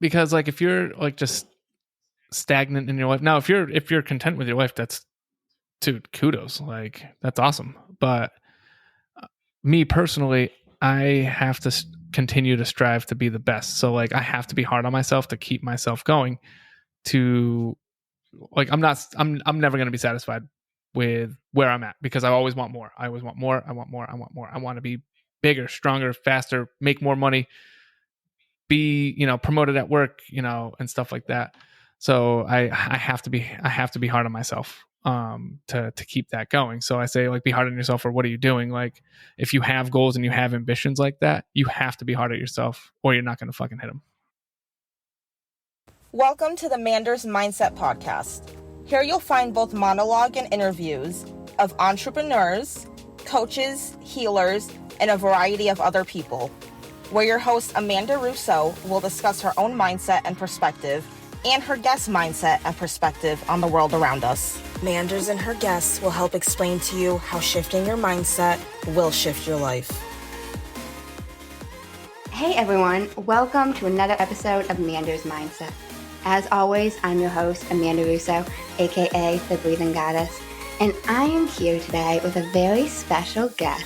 because like if you're like just stagnant in your life now, if you're content with your life, that's, dude, kudos, like that's awesome. But me personally, I have to continue to strive to be the best. So like I have to be hard on myself to keep myself going. To like I'm never going to be satisfied with where I'm at, because I always want more. I always want more. I want more. I want more. I want to be bigger, stronger, faster, make more money, be, promoted at work, and stuff like that. So I have to be hard on myself to keep that going. So I say, like, be hard on yourself, or what are you doing? Like, if you have goals and you have ambitions like that, you have to be hard on yourself, or you're not going to fucking hit them. Welcome to the Manders Mindset Podcast. Here you'll find both monologue and interviews of entrepreneurs, coaches, healers, and a variety of other people, where your host Amanda Russo will discuss her own mindset and perspective, and her guest mindset and perspective on the world around us. Manders and her guests will help explain to you how shifting your mindset will shift your life. Hey everyone, welcome to another episode of Manders Mindset. As always, I'm your host, Amanda Russo, aka the Breathing Goddess, and I am here today with a very special guest,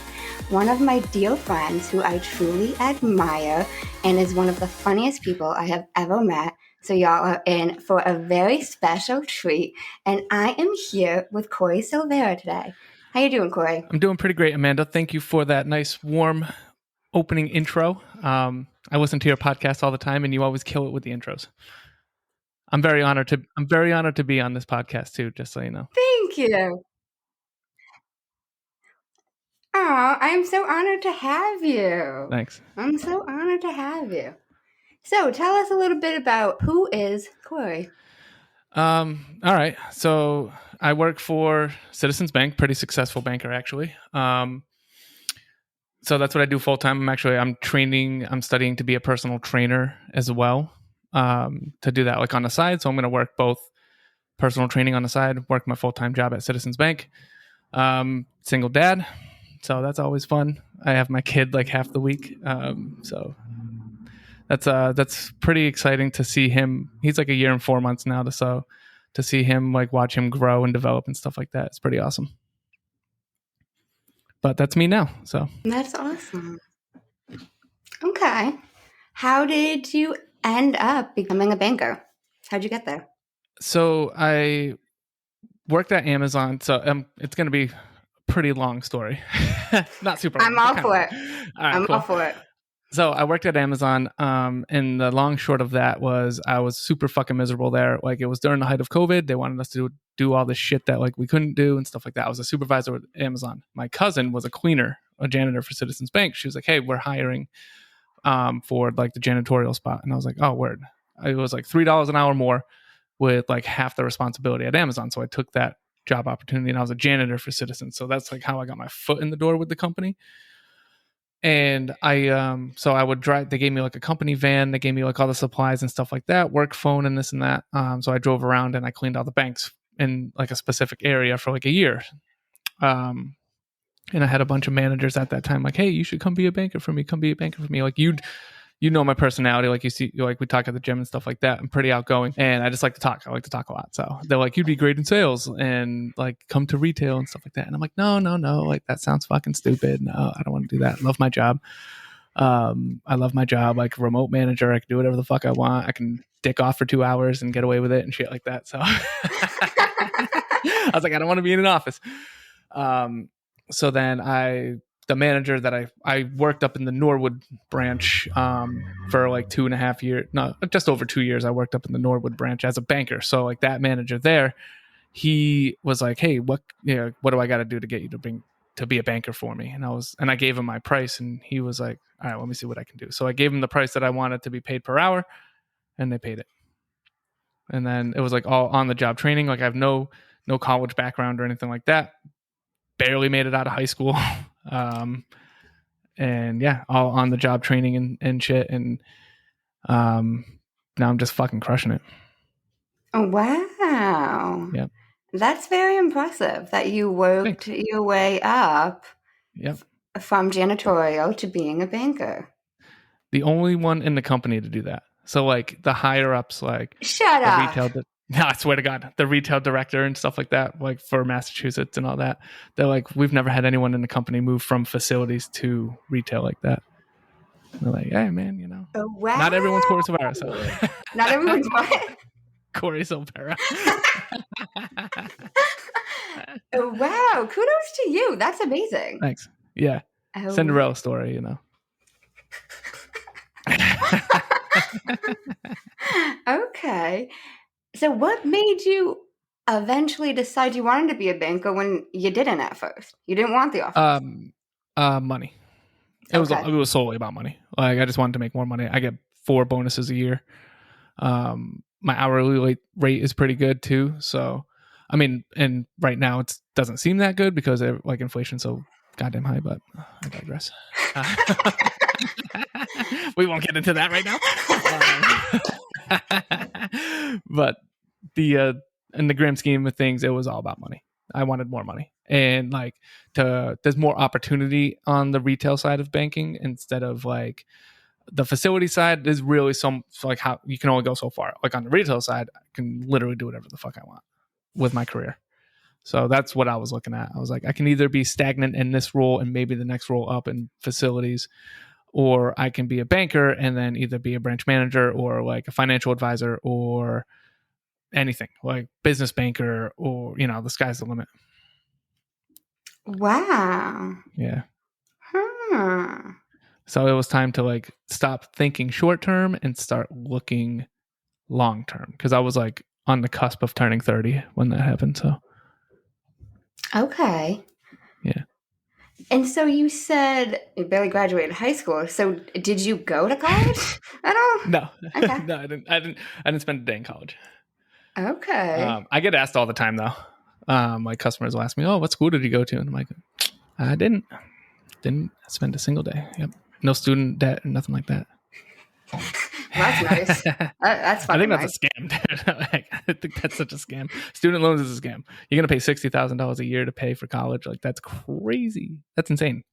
one of my dear friends who I truly admire and is one of the funniest people I have ever met. So y'all are in for a very special treat, and I am here with Corey Silveira today. How you doing, Corey? I'm doing pretty great, Amanda. Thank you for that nice, warm opening intro. I listen to your podcast all the time, and you always kill it with the intros. I'm very honored to be on this podcast too, just so you know. Thank you. Oh, I'm so honored to have you. Thanks. I'm so honored to have you. So tell us a little bit about who is Corey. All right. So I work for Citizens Bank, pretty successful banker actually. So that's what I do full time. I'm studying to be a personal trainer as well. To do that like on the side. So I'm going to work both personal training on the side, work my full-time job at Citizens Bank. Single dad. So that's always fun. I have my kid like half the week. So that's pretty exciting to see him. He's like a year and 4 months now. So to see him, like, watch him grow and develop and stuff like that, it's pretty awesome. But that's me now. So that's awesome. Okay. How did you end up becoming a banker? How'd you get there? So I worked at Amazon. So it's going to be a pretty long story. Not super long. I'm all for it. All right, cool. All for it. So I worked at Amazon, and the long short of that was I was super fucking miserable there. Like, it was during the height of COVID. They wanted us to do all this shit that like we couldn't do and stuff like that. I was a supervisor at Amazon. My cousin was a janitor for Citizens Bank. She was like, "Hey, we're hiring for like the janitorial spot." And I was like, "Oh, word." It was like $3 an hour more with like half the responsibility at Amazon. So I took that job opportunity, and I was a janitor for Citizens. So that's like how I got my foot in the door with the company. And so I would drive. They gave me like a company van. They gave me like all the supplies and stuff like that, work phone and this and that. So I drove around and I cleaned all the banks in like a specific area for like a year. And I had a bunch of managers at that time like, "Hey, you should come be a banker for me. Come be a banker for me." Like, you know my personality. Like, you see, like, we talk at the gym and stuff like that. I'm pretty outgoing, and I just like to talk. I like to talk a lot. So they're like, "You'd be great in sales and like come to retail and stuff like that." And I'm like, no. Like, that sounds fucking stupid. No, I don't want to do that. I love my job. I love my job. Like, remote manager, I can do whatever the fuck I want. I can dick off for 2 hours and get away with it and shit like that. So I was like, I don't want to be in an office. So then the manager that I worked up in the Norwood branch for like 2.5 years, no, just over 2 years. I worked up in the Norwood branch as a banker. So like that manager there, he was like, "Hey, what do I got to do to get you to be a banker for me?" And I gave him my price, and he was like, "All right, let me see what I can do." So I gave him the price that I wanted to be paid per hour, and they paid it. And then it was like all on the job training. Like, I have no college background or anything like that. Barely made it out of high school. And yeah, all on the job training and shit. And now I'm just fucking crushing it. Oh, wow. Yep. That's very impressive that you worked your way up from janitorial to being a banker. The only one in the company to do that. So like the higher ups, like Shut the up. retail. No, I swear to God, the retail director and stuff like that, like for Massachusetts and all that, they're like, we've never had anyone in the company move from facilities to retail like that. And they're like, hey man, you know, Wow. not everyone's Corey Silveira, so Not everyone's what? Corey Silveira. Wow, kudos to you. That's amazing. Thanks. Yeah, Cinderella story, you know. Okay. So what made you eventually decide you wanted to be a banker when you didn't at first? You didn't want the office. Money. It was solely about money. Like I just wanted to make more money. I get 4 bonuses a year. My hourly rate is pretty good too. So, I mean, and right now it doesn't seem that good because like inflation's so goddamn high. But I digress. We won't get into that right now. But in the grand scheme of things, it was all about money. I wanted more money, and like there's more opportunity on the retail side of banking instead of like the facility side. Is really like how you can only go so far. Like on the retail side, I can literally do whatever the fuck I want with my career. So that's what I was looking at. I was like, I can either be stagnant in this role and maybe the next role up in facilities, or I can be a banker and then either be a branch manager or like a financial advisor or anything like business banker, or you know, the sky's the limit. Wow. Yeah. So it was time to like stop thinking short term and start looking long term, because I was like on the cusp of turning 30 when that happened. So okay. Yeah. And so you said you barely graduated high school. So did you go to college at all? No. Okay. No, I didn't spend a day in college. Okay. I get asked all the time though. Like customers will ask me, "Oh, what school did you go to?" And I'm like, "I didn't spend a single day. Yep, no student debt, nothing like that." Well, that's nice. That's I think that's nice. a scam, dude. Like, I think that's such a scam. Student loans is a scam. You're gonna pay $60,000 a year to pay for college. Like that's crazy. That's insane.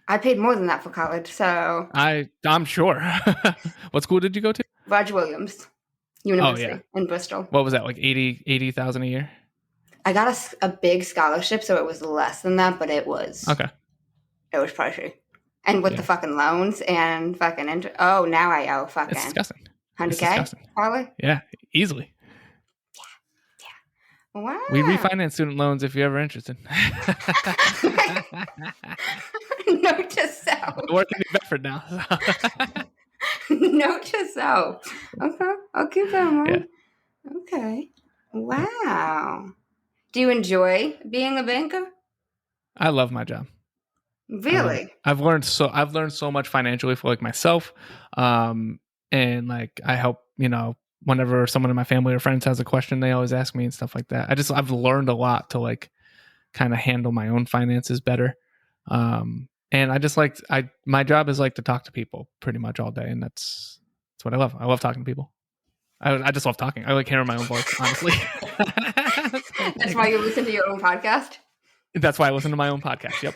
I paid more than that for college, so I'm sure. What school did you go to? Roger Williams University in Bristol. What was that, like 80,000 a year? I got a big scholarship, so it was less than that, but it was okay. It was pricey, and with the fucking loans and fucking now I owe fucking it's disgusting. 100K probably. Yeah, easly. Yeah. Wow. We refinance student loans if you're ever interested. Note to self. I work in New Bedford now. Note to self. Okay, I'll keep that in mind. Yeah. Okay. Wow. Do you enjoy being a banker? I love my job. Really? I've learned so much financially for like myself, and like I help, you know, whenever someone in my family or friends has a question, they always ask me and stuff like that. I've learned a lot to like kind of handle my own finances better. And I just my job is like to talk to people pretty much all day, and that's what I love. I love talking to people. I just love talking. I like hearing my own voice, honestly. That's why you listen to your own podcast? That's why I listen to my own podcast. Yep.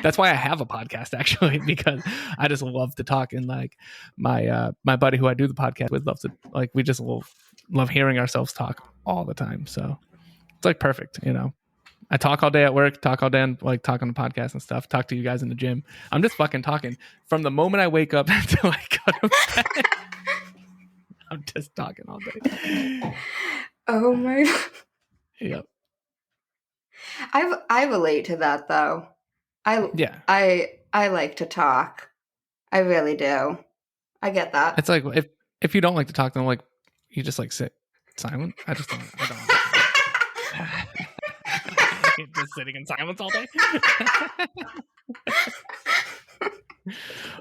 That's why I have a podcast, actually, because I just love to talk. And like my buddy who I do the podcast with loves to, like, we just love hearing ourselves talk all the time. So it's like perfect, you know. I talk all day at work, talk all day on, like, talk on the podcast and stuff, talk to you guys in the gym. I'm just fucking talking from the moment I wake up until I go to bed. I'm just talking all day. Oh my. Yep. I relate to that though. I like to talk. I really do. I get that. It's like if you don't like to talk, then like you just like sit silent. I don't just sitting in silence all day.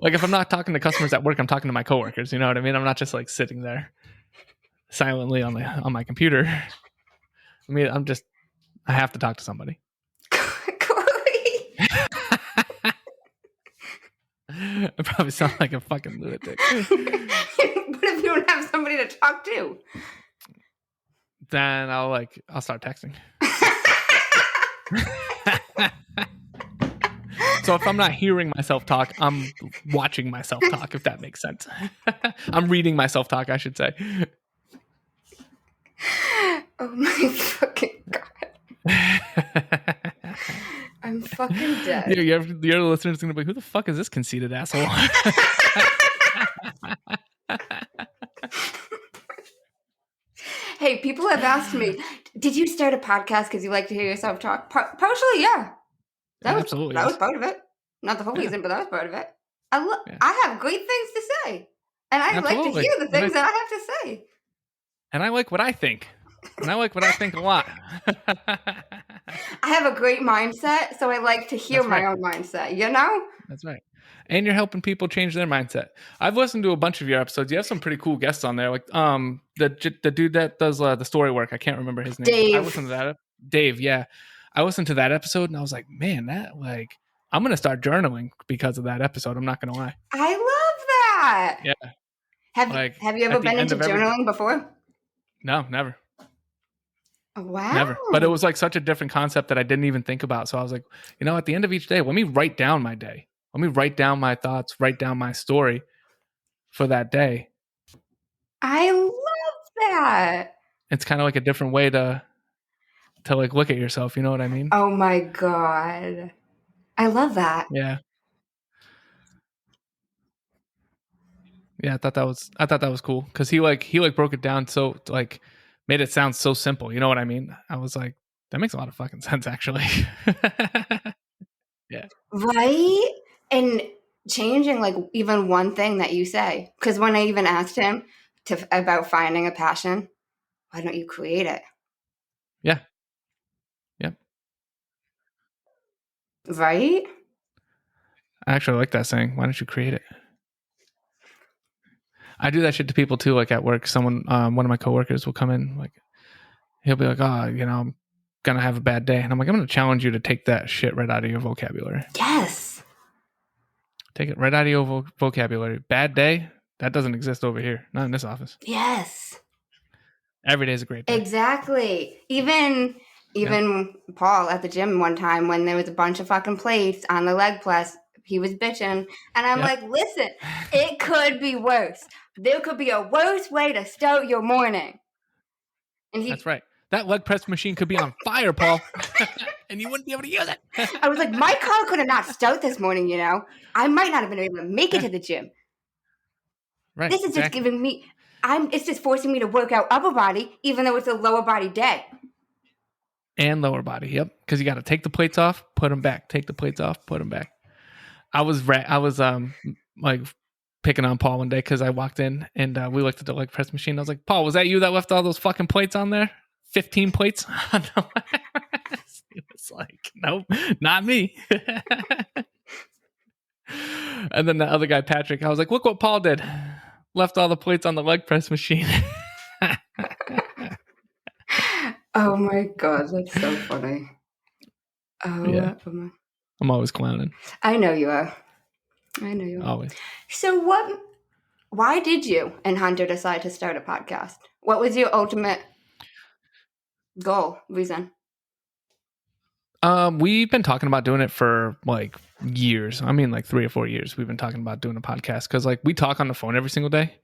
Like if I'm not talking to customers at work, I'm talking to my coworkers, you know what I mean? I'm not just like sitting there silently on my computer. I mean, I have to talk to somebody. Corey. I probably sound like a fucking lunatic. What if you don't have somebody to talk to? Then I'll start texting. So if I'm not hearing myself talk, I'm watching myself talk, if that makes sense. I'm reading myself talk, I should say. Oh my fucking God. I'm fucking dead. Your listeners are going to be like, who the fuck is this conceited asshole? Hey, people have asked me, did you start a podcast because you like to hear yourself talk? Partially, yeah. That was part of it. Not the whole reason, but that was part of it. I have great things to say. And I like to hear the things that I have to say. And I like what I think. And I like what I think a lot. I have a great mindset, so I like to hear my own mindset, you know? That's right. And you're helping people change their mindset. I've listened to a bunch of your episodes. You have some pretty cool guests on there. Like the dude that does the story work. I can't remember his name. Dave. I listened to that. Dave, yeah. I listened to that episode and I was like, man, I'm going to start journaling because of that episode. I'm not going to lie. I love that. Yeah. Have you ever been into journaling before? No, never. Wow. Never. But it was like such a different concept that I didn't even think about. So I was like, at the end of each day, let me write down my day. Let me write down my thoughts, write down my story for that day. I love that. It's kind of like a different way to like look at yourself. You know what I mean? Oh my God. I love that. Yeah. Yeah, I thought that was cool because he broke it down so like made it sound so simple. You know what I mean? I was like, that makes a lot of fucking sense, actually. Yeah. Right? And changing like even one thing that you say. Because when I even asked him about finding a passion, why don't you create it? Yeah. Yep. Right? I actually like that saying. Why don't you create it? I do that shit to people too. Like at work, someone, one of my coworkers will come in, like he'll be like, I'm gonna have a bad day, and I'm like, I'm gonna challenge you to take that shit right out of your vocabulary. Yes. Take it right out of your vocabulary. Bad day, that doesn't exist over here, not in this office. Yes. Every day is a great day. Exactly. Even Paul at the gym one time when there was a bunch of fucking plates on the leg press, he was bitching. And I'm like, listen, it could be worse. There could be a worse way to start your morning. And that's right. That leg press machine could be on fire, Paul. And you wouldn't be able to use it. I was like, my car could have not started this morning, you know. I might not have been able to make it to the gym. Right. This is just giving me, it's just forcing me to work out upper body, even though it's a lower body day. And lower body, yep. Because you got to take the plates off, put them back. Take the plates off, put them back. I was like picking on Paul one day because I walked in and we looked at the leg press machine. I was like, Paul, was that you that left all those fucking plates on there? 15 plates? He was like, nope, not me. And then the other guy, Patrick, I was like, look what Paul did. Left all the plates on the leg press machine. Oh my God, that's so funny. Oh, yeah. I'm always clowning. I know you are. Always. So why did you and Hunter decide to start a podcast? What was your ultimate goal, reason? We've been talking about doing it for like years. I mean, like 3 or 4 years. We've been talking about doing a podcast because like we talk on the phone every single day,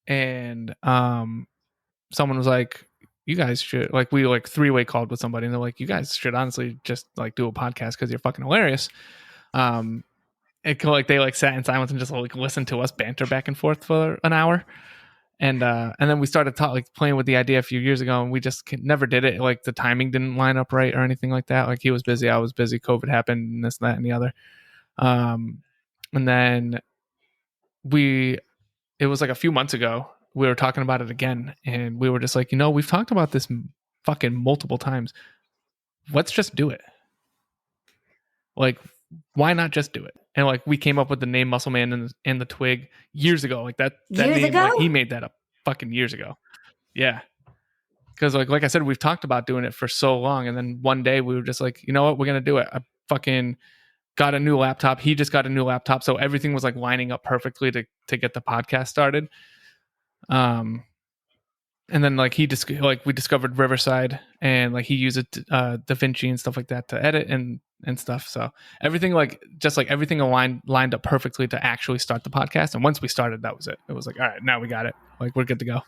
and someone was like, "You guys should like we like 3-way called with somebody, and they're like, you guys should honestly just like do a podcast because you're fucking hilarious." Like they like sat in silence and just like listened to us banter back and forth for an hour. And then we started playing with the idea a few years ago, and we just never did it. Like the timing didn't line up right or anything like that. Like he was busy, I was busy. COVID happened, and this, that, and the other. And then it was like a few months ago. We were talking about it again, and we were just like, we've talked about this fucking multiple times. Let's just do it. Like, why not just do it? And like we came up with the name Muscle Man and the Twig years ago. Like that years name, ago? like he made that up fucking years ago. Yeah. Because like I said, we've talked about doing it for so long. And then one day we were just like, you know what? We're going to do it. I fucking got a new laptop. He just got a new laptop. So everything was like lining up perfectly to get the podcast started. And then like we discovered Riverside, and like he used Da Vinci and stuff like that to edit. And and stuff. So everything everything lined up perfectly to actually start the podcast. And once we started, that was it. It was like, all right, now we got it. Like, we're good to go.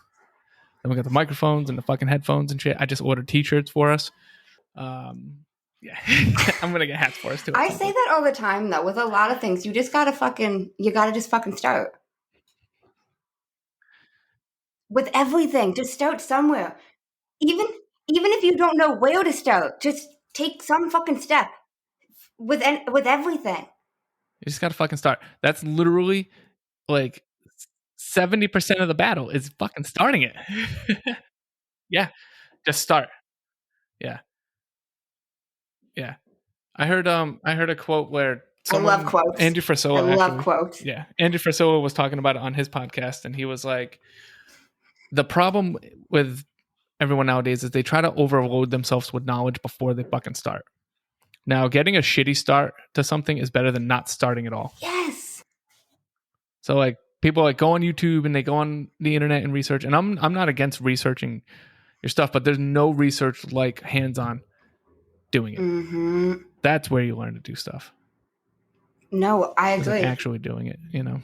Then we got the microphones and the fucking headphones and shit. I just ordered t-shirts for us. Yeah, I'm gonna get hats for us too. I say that all the time though. With a lot of things, you gotta just fucking start. With everything, just start somewhere. Even if you don't know where to start, just take some fucking step. With everything, you just gotta fucking start. That's literally like 70% of the battle is fucking starting it. Yeah, just start. Yeah. I heard a quote where I love quotes. Andrew Frisola. I love quotes. Yeah, Andrew Frisola was talking about it on his podcast, and he was like, the problem with everyone nowadays is they try to overload themselves with knowledge before they fucking start. Now, getting a shitty start to something is better than not starting at all. Yes. So like, people like go on YouTube and they go on the internet and research, and I'm not against researching your stuff, but there's no research like hands-on doing it. Mm-hmm. That's where you learn to do stuff. No, I agree. Like actually doing it, you know.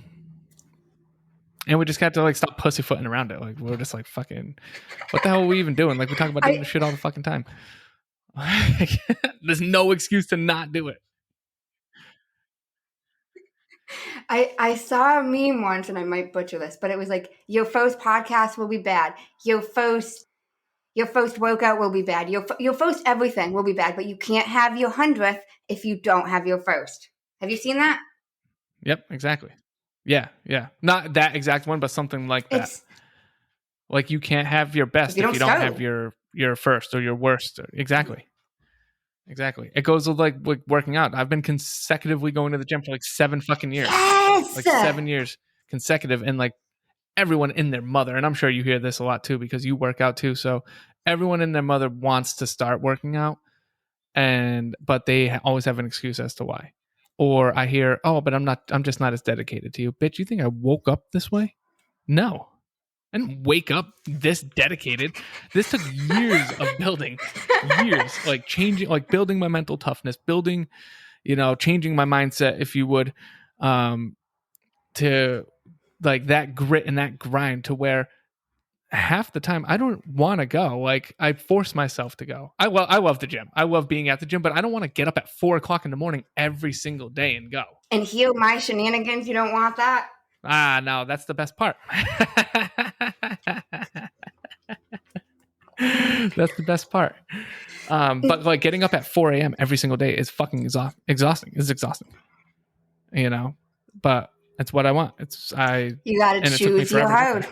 And we just got to like stop pussyfooting around it. Like, we're just like, fucking, what the hell are we even doing? Like, we talk about doing this shit all the fucking time. There's no excuse to not do it. I saw a meme once, and I might butcher this, but it was like, your first podcast will be bad. Your first workout will be bad. Your first everything will be bad, but you can't have your 100th if you don't have your first. Have you seen that? Yep, exactly. Yeah. Not that exact one, but something like that. Like, you can't have your best if you don't have your first or your worst. Exactly. It goes with like working out. I've been consecutively going to the gym for like 7 fucking years. Yes! Like 7 years consecutive, and like everyone in their mother, and I'm sure you hear this a lot too because you work out too. So everyone in their mother wants to start working out, but they always have an excuse as to why. Or I hear, oh, but I'm just not as dedicated to you. Bitch, you think I woke up this way? No. I didn't wake up this dedicated. This took years of building. Years. Like changing, like building my mental toughness, building, changing my mindset, if you would, to like that grit and that grind to where half the time I don't want to go. Like, I force myself to go. I love the gym. I love being at the gym, but I don't want to get up at 4 o'clock in the morning every single day and go. And heal my shenanigans. You don't want that? No, that's the best part. That's the best part. But like getting up at 4 a.m. every single day is fucking exhausting. It's exhausting. But it's what I want. You gotta choose your hard.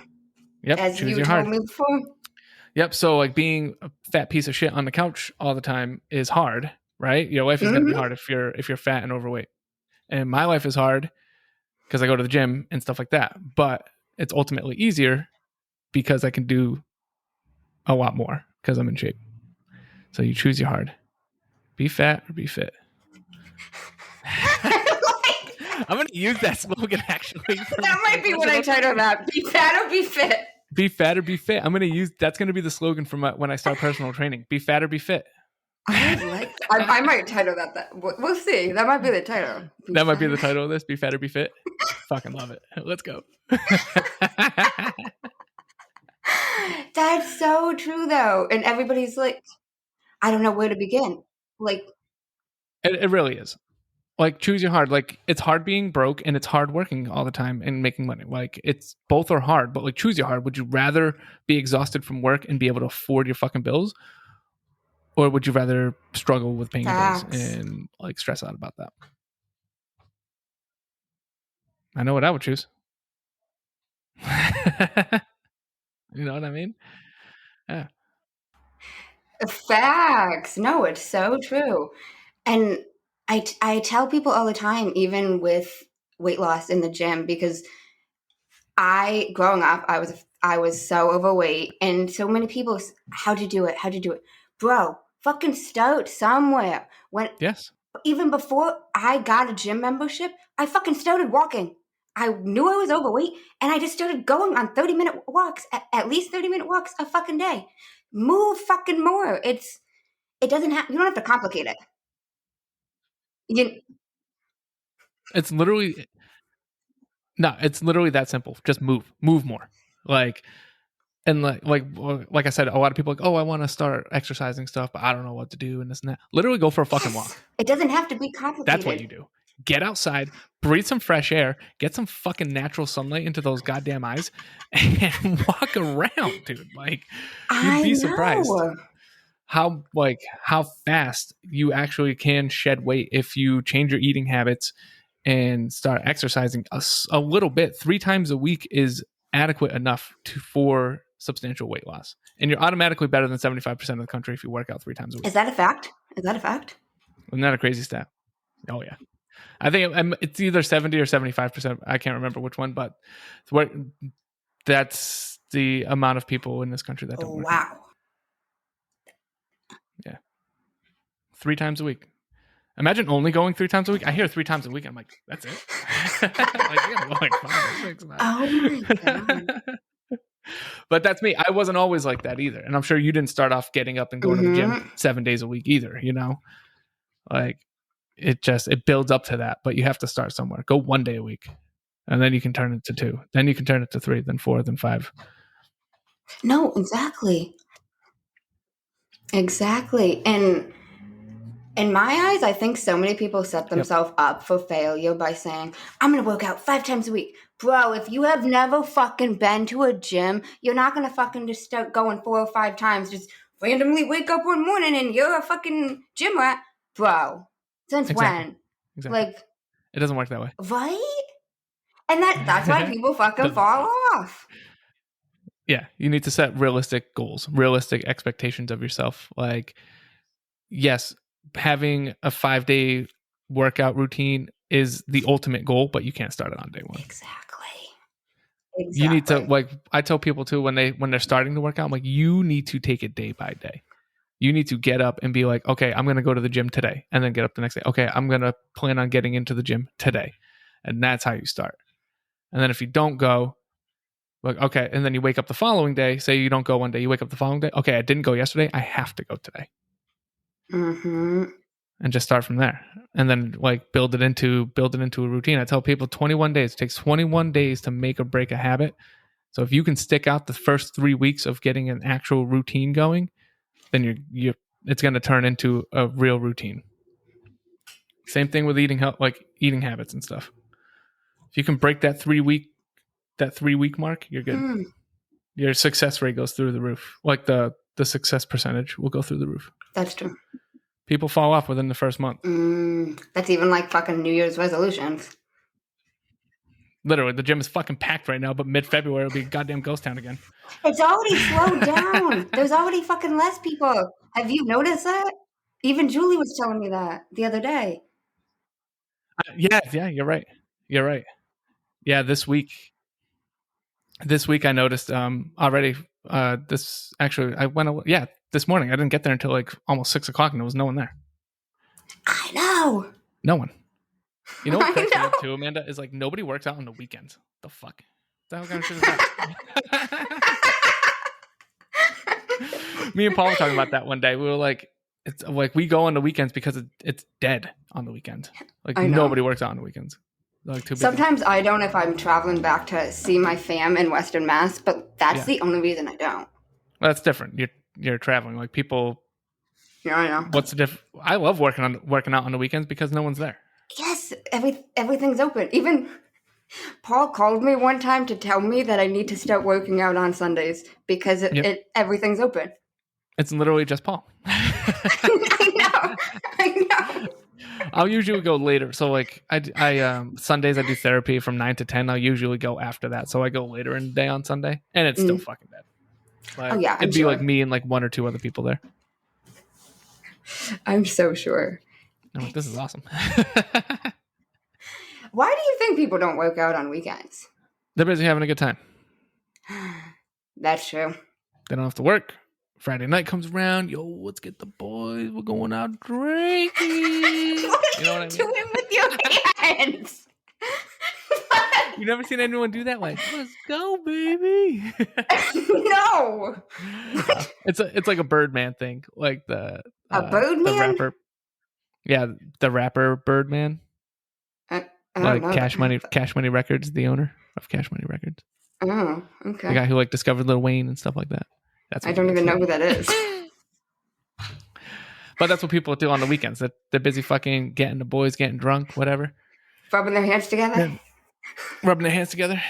Yep. As you told me before. Yep. So like being a fat piece of shit on the couch all the time is hard, right? Your life is gonna be hard if you're fat and overweight. And my life is hard because I go to the gym and stuff like that. But it's ultimately easier because I can do a lot more because I'm in shape. So you choose your hard. Be fat or be fit. I'm going to use that slogan actually. That might be what I title that. Be fat or be fit. Be fat or be fit. That's going to be the slogan from when I start personal training. Be fat or be fit. I might title that. We'll see. That might be the title. That might be the title of this. Be fat or be fit. Fucking love it. Let's go. That's so true though. And everybody's like, I don't know where to begin. Like, it really is. Like, choose your hard. Like, it's hard being broke and it's hard working all the time and making money. Like, it's both are hard, but like, choose your hard. Would you rather be exhausted from work and be able to afford your fucking bills? Or would you rather struggle with paying your bills and like stress out about that? I know what I would choose. You know what I mean? Yeah. Facts. No, it's so true. And I tell people all the time, even with weight loss in the gym, because growing up, I was so overweight, and so many people, how'd you do it? How'd you do it? Bro, fucking start somewhere. Yes. Even before I got a gym membership, I fucking started walking. I knew I was overweight, and I just started going on 30-minute walks, at least 30-minute walks a fucking day. Move fucking more. You don't have to complicate it. It's literally that simple. Just move more. Like I said, a lot of people are like, oh, I want to start exercising stuff, but I don't know what to do and this and that. Literally go for a fucking walk. It doesn't have to be complicated. That's what you do. Get outside, breathe some fresh air, get some fucking natural sunlight into those goddamn eyes, and walk around, dude. Like, you'd be surprised how fast you actually can shed weight if you change your eating habits and start exercising a little bit. 3 times a week is adequate enough for substantial weight loss. And you're automatically better than 75% of the country if you work out 3 times a week. Is that a fact? Isn't that a crazy stat? Oh, yeah. I think it's either 70 or 75%. I can't remember which one, but that's the amount of people in this country that don't work out. Wow. Yeah. 3 times a week. Imagine only going 3 times a week. I hear 3 times a week. I'm like, that's it? Like, I gotta go like 5 or 6 now. Oh my God. But that's me. I wasn't always like that either. And I'm sure you didn't start off getting up and going to the gym 7 days a week either, you know? Like, it builds up to that. But you have to start somewhere. Go 1 day a week. And then you can turn it to 2. Then you can turn it to 3, then 4, then 5. No, exactly. Exactly. And in my eyes, I think so many people set themselves up for failure by saying, I'm going to work out 5 times a week. Bro, if you have never fucking been to a gym, you're not going to fucking just start going 4 or 5 times. Just randomly wake up one morning and you're a fucking gym rat. Bro, since when? Exactly. Like, it doesn't work that way. Right? And that's why people fucking fall off. Yeah, you need to set realistic goals, realistic expectations of yourself. Like, yes, having a 5-day workout routine is the ultimate goal, but you can't start it on day 1. Exactly. You need to, like, I tell people too, when they're starting to work out, I'm like, you need to take it day by day. You need to get up and be like, okay, I'm going to go to the gym today, and then get up the next day. Okay, I'm going to plan on getting into the gym today. And that's how you start. And then if you don't go, like, okay, and then you wake up the following day, say you don't go one day, you wake up the following day. Okay, I didn't go yesterday. I have to go today. Mm-hmm. And just start from there. And then like build it into a routine. I tell people 21 days. It takes 21 days to make or break a habit. So if you can stick out the first 3 weeks of getting an actual routine going, then it's going to turn into a real routine. Same thing with eating habits and stuff. If you can break that 3 week mark, you're good. Your success rate goes through the roof. Like the success percentage will go through the roof. That's true. People fall off within the first month. That's even like fucking New Year's resolutions. Literally, the gym is fucking packed right now, but mid-February it'll be a goddamn ghost town again. It's already slowed down. There's already fucking less people. Have you noticed that? Even Julie was telling me that the other day. Yeah, you're right. Yeah, this week I noticed already. This morning I didn't get there until like almost 6 o'clock, and there was no one there. I know. No one. You know what cracks me up too, Amanda, is like nobody works out on the weekends. The fuck? The hell kind of shit is that? Me and Paul were talking about that one day. We were like, it's like we go on the weekends because it's dead on the weekend. Like nobody works out on the weekends. Like sometimes I don't if I'm traveling back to see my fam in Western Mass, but that's the only reason I don't. Well, that's different. You're traveling. Like people. Yeah, I know. What's the difference? I love working out on the weekends because no one's there. Yes, everything's open. Even Paul called me one time to tell me that I need to start working out on Sundays because everything's open. It's literally just Paul. I know. I'll usually go later. So like I Sundays I do therapy from 9 to 10. I'll usually go after that. So I go later in the day on Sunday, and it's still fucking dead. Like, it'd be like me and like 1 or 2 other people there. I'm so sure. I'm like, this is awesome. Why do you think people don't work out on weekends? They're busy having a good time. That's true. They don't have to work. Friday night comes around. Yo, let's get the boys. We're going out drinking. What are you doing with your hands? You never seen anyone do that? Like, let's go, baby. No. It's like a Birdman thing. Like the Birdman? the rapper. Yeah, the rapper Birdman. I don't Like know Cash Money that. Cash Money Records, the owner of Cash Money Records. Oh, The okay. guy who like discovered Lil Wayne and stuff like that. That's I what he don't is. even know who that is. But that's what people do on the weekends. They're busy fucking getting the boys, getting drunk, whatever. Rubbing their hands together? Yeah. Rubbing their hands together.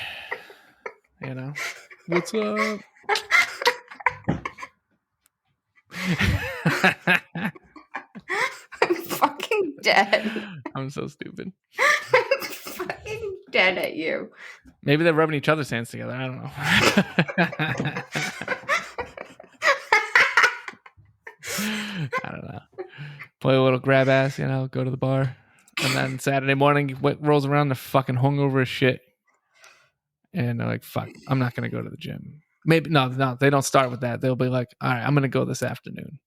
You know. What's up? I'm fucking dead. I'm so stupid. I'm fucking dead at you. Maybe they're rubbing each other's hands together. I don't know. I don't know. Play a little grab ass, you know, go to the bar. And then Saturday morning rolls around, they're fucking hungover as shit. And they're like, fuck, I'm not going to go to the gym. Maybe, no, they don't start with that. They'll be like, all right, I'm going to go this afternoon.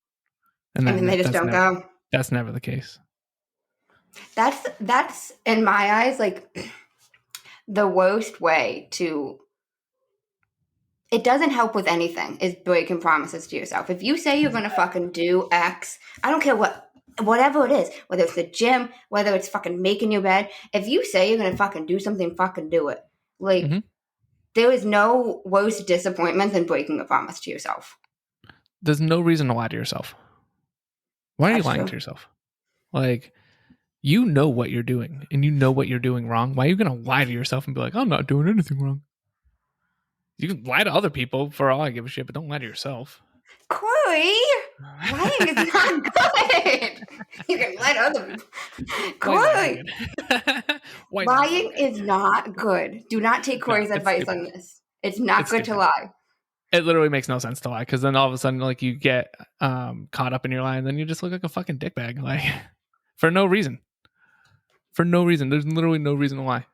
And then they just don't go. That's never the case. That's in my eyes, like the worst way to. It doesn't help with anything is breaking promises to yourself. If you say you're going to fucking do X, I don't care whatever it is, whether it's the gym, whether it's fucking making your bed. If you say you're going to fucking do something, fucking do it. Like, there is no worse disappointment than breaking a promise to yourself. There's no reason to lie to yourself. Why are you lying to yourself? Like, you know what you're doing and you know what you're doing wrong. Why are you going to lie to yourself and be like, I'm not doing anything wrong? You can lie to other people for all I give a shit, but don't lie to yourself. Corey, lying is not good. You can lie to other people. Corey, lying is not good. Do not take Corey's advice on this. It's not good to lie. It literally makes no sense to lie because then all of a sudden, like, you get caught up in your lie and then you just look like a fucking dickbag, like, for no reason. For no reason. There's literally no reason to lie.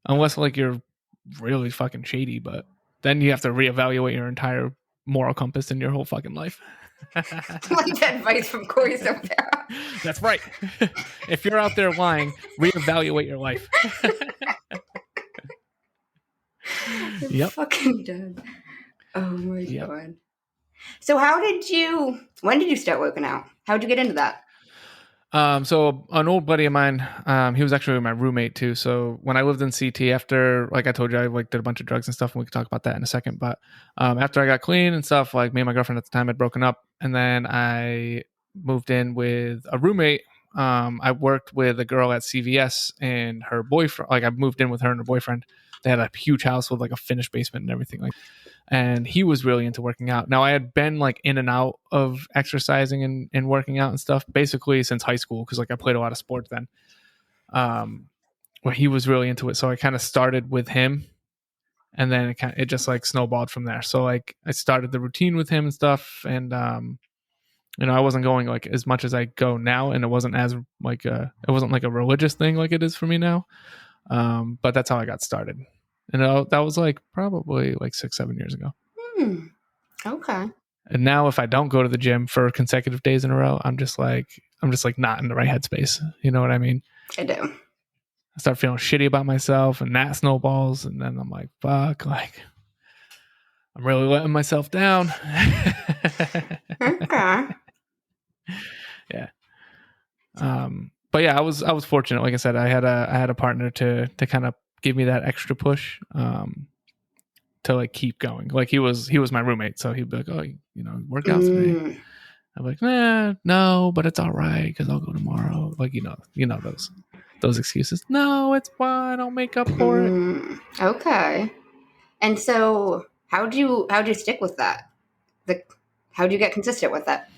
Unless, like, you're really fucking shady, but then you have to reevaluate your entire moral compass in your whole fucking life. Like that advice from Corey Silveira. That's right. If you're out there lying, reevaluate your life. You're fucking dead. Oh my God. So when did you start working out? How'd you get into that? So an old buddy of mine, he was actually my roommate too. So when I lived in CT, after, like I told you, I like did a bunch of drugs and stuff, and we could talk about that in a second. But after I got clean and stuff, like, me and my girlfriend at the time had broken up, and then I moved in with a roommate. I worked with a girl at CVS and her boyfriend. Like, I moved in with her and her boyfriend. They had a huge house with like a finished basement and everything. Like, and he was really into working out. Now, I had been like in and out of exercising and working out and stuff basically since high school, because like I played a lot of sports then. Well, he was really into it, so I kind of started with him, and then it just like snowballed from there. So like I started the routine with him and stuff, and you know, I wasn't going like as much as I go now, and it wasn't as like it wasn't like a religious thing like it is for me now. But that's how I got started. And that was like probably like 6-7 years ago. Okay. And now if I don't go to the gym for consecutive days in a row, I'm just like not in the right headspace. You know what I mean? I do. I start feeling shitty about myself, and that snowballs. And then I'm like, fuck, like, I'm really letting myself down. Okay. Yeah. But yeah, I was fortunate. Like I said, I had a partner to kind of give me that extra push, to like keep going. Like, he was my roommate, so he'd be like, oh, you know, work out today. I'm like, no, but it's all right because I'll go tomorrow. Like, you know those excuses. No, it's fine. I'll make up for it. Okay. And so how'd you stick with that? How'd you get consistent with that?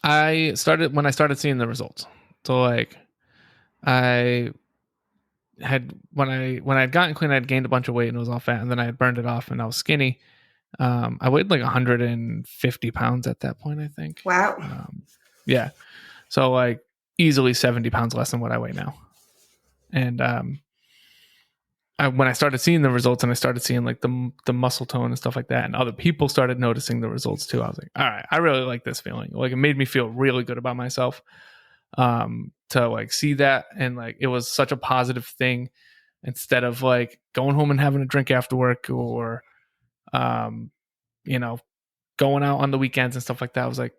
I started when I started seeing the results. So like, I had when I had gotten clean, I had gained a bunch of weight and it was all fat, and then I had burned it off and I was skinny. I weighed like 150 pounds at that point, I think. Wow. Yeah. So like easily 70 pounds less than what I weigh now. And when I started seeing the results and I started seeing like the muscle tone and stuff like that, and other people started noticing the results too, I was like, all right, I really like this feeling. Like, it made me feel really good about myself, to like see that. And like, it was such a positive thing, instead of like going home and having a drink after work, or, you know, going out on the weekends and stuff like that. I was like,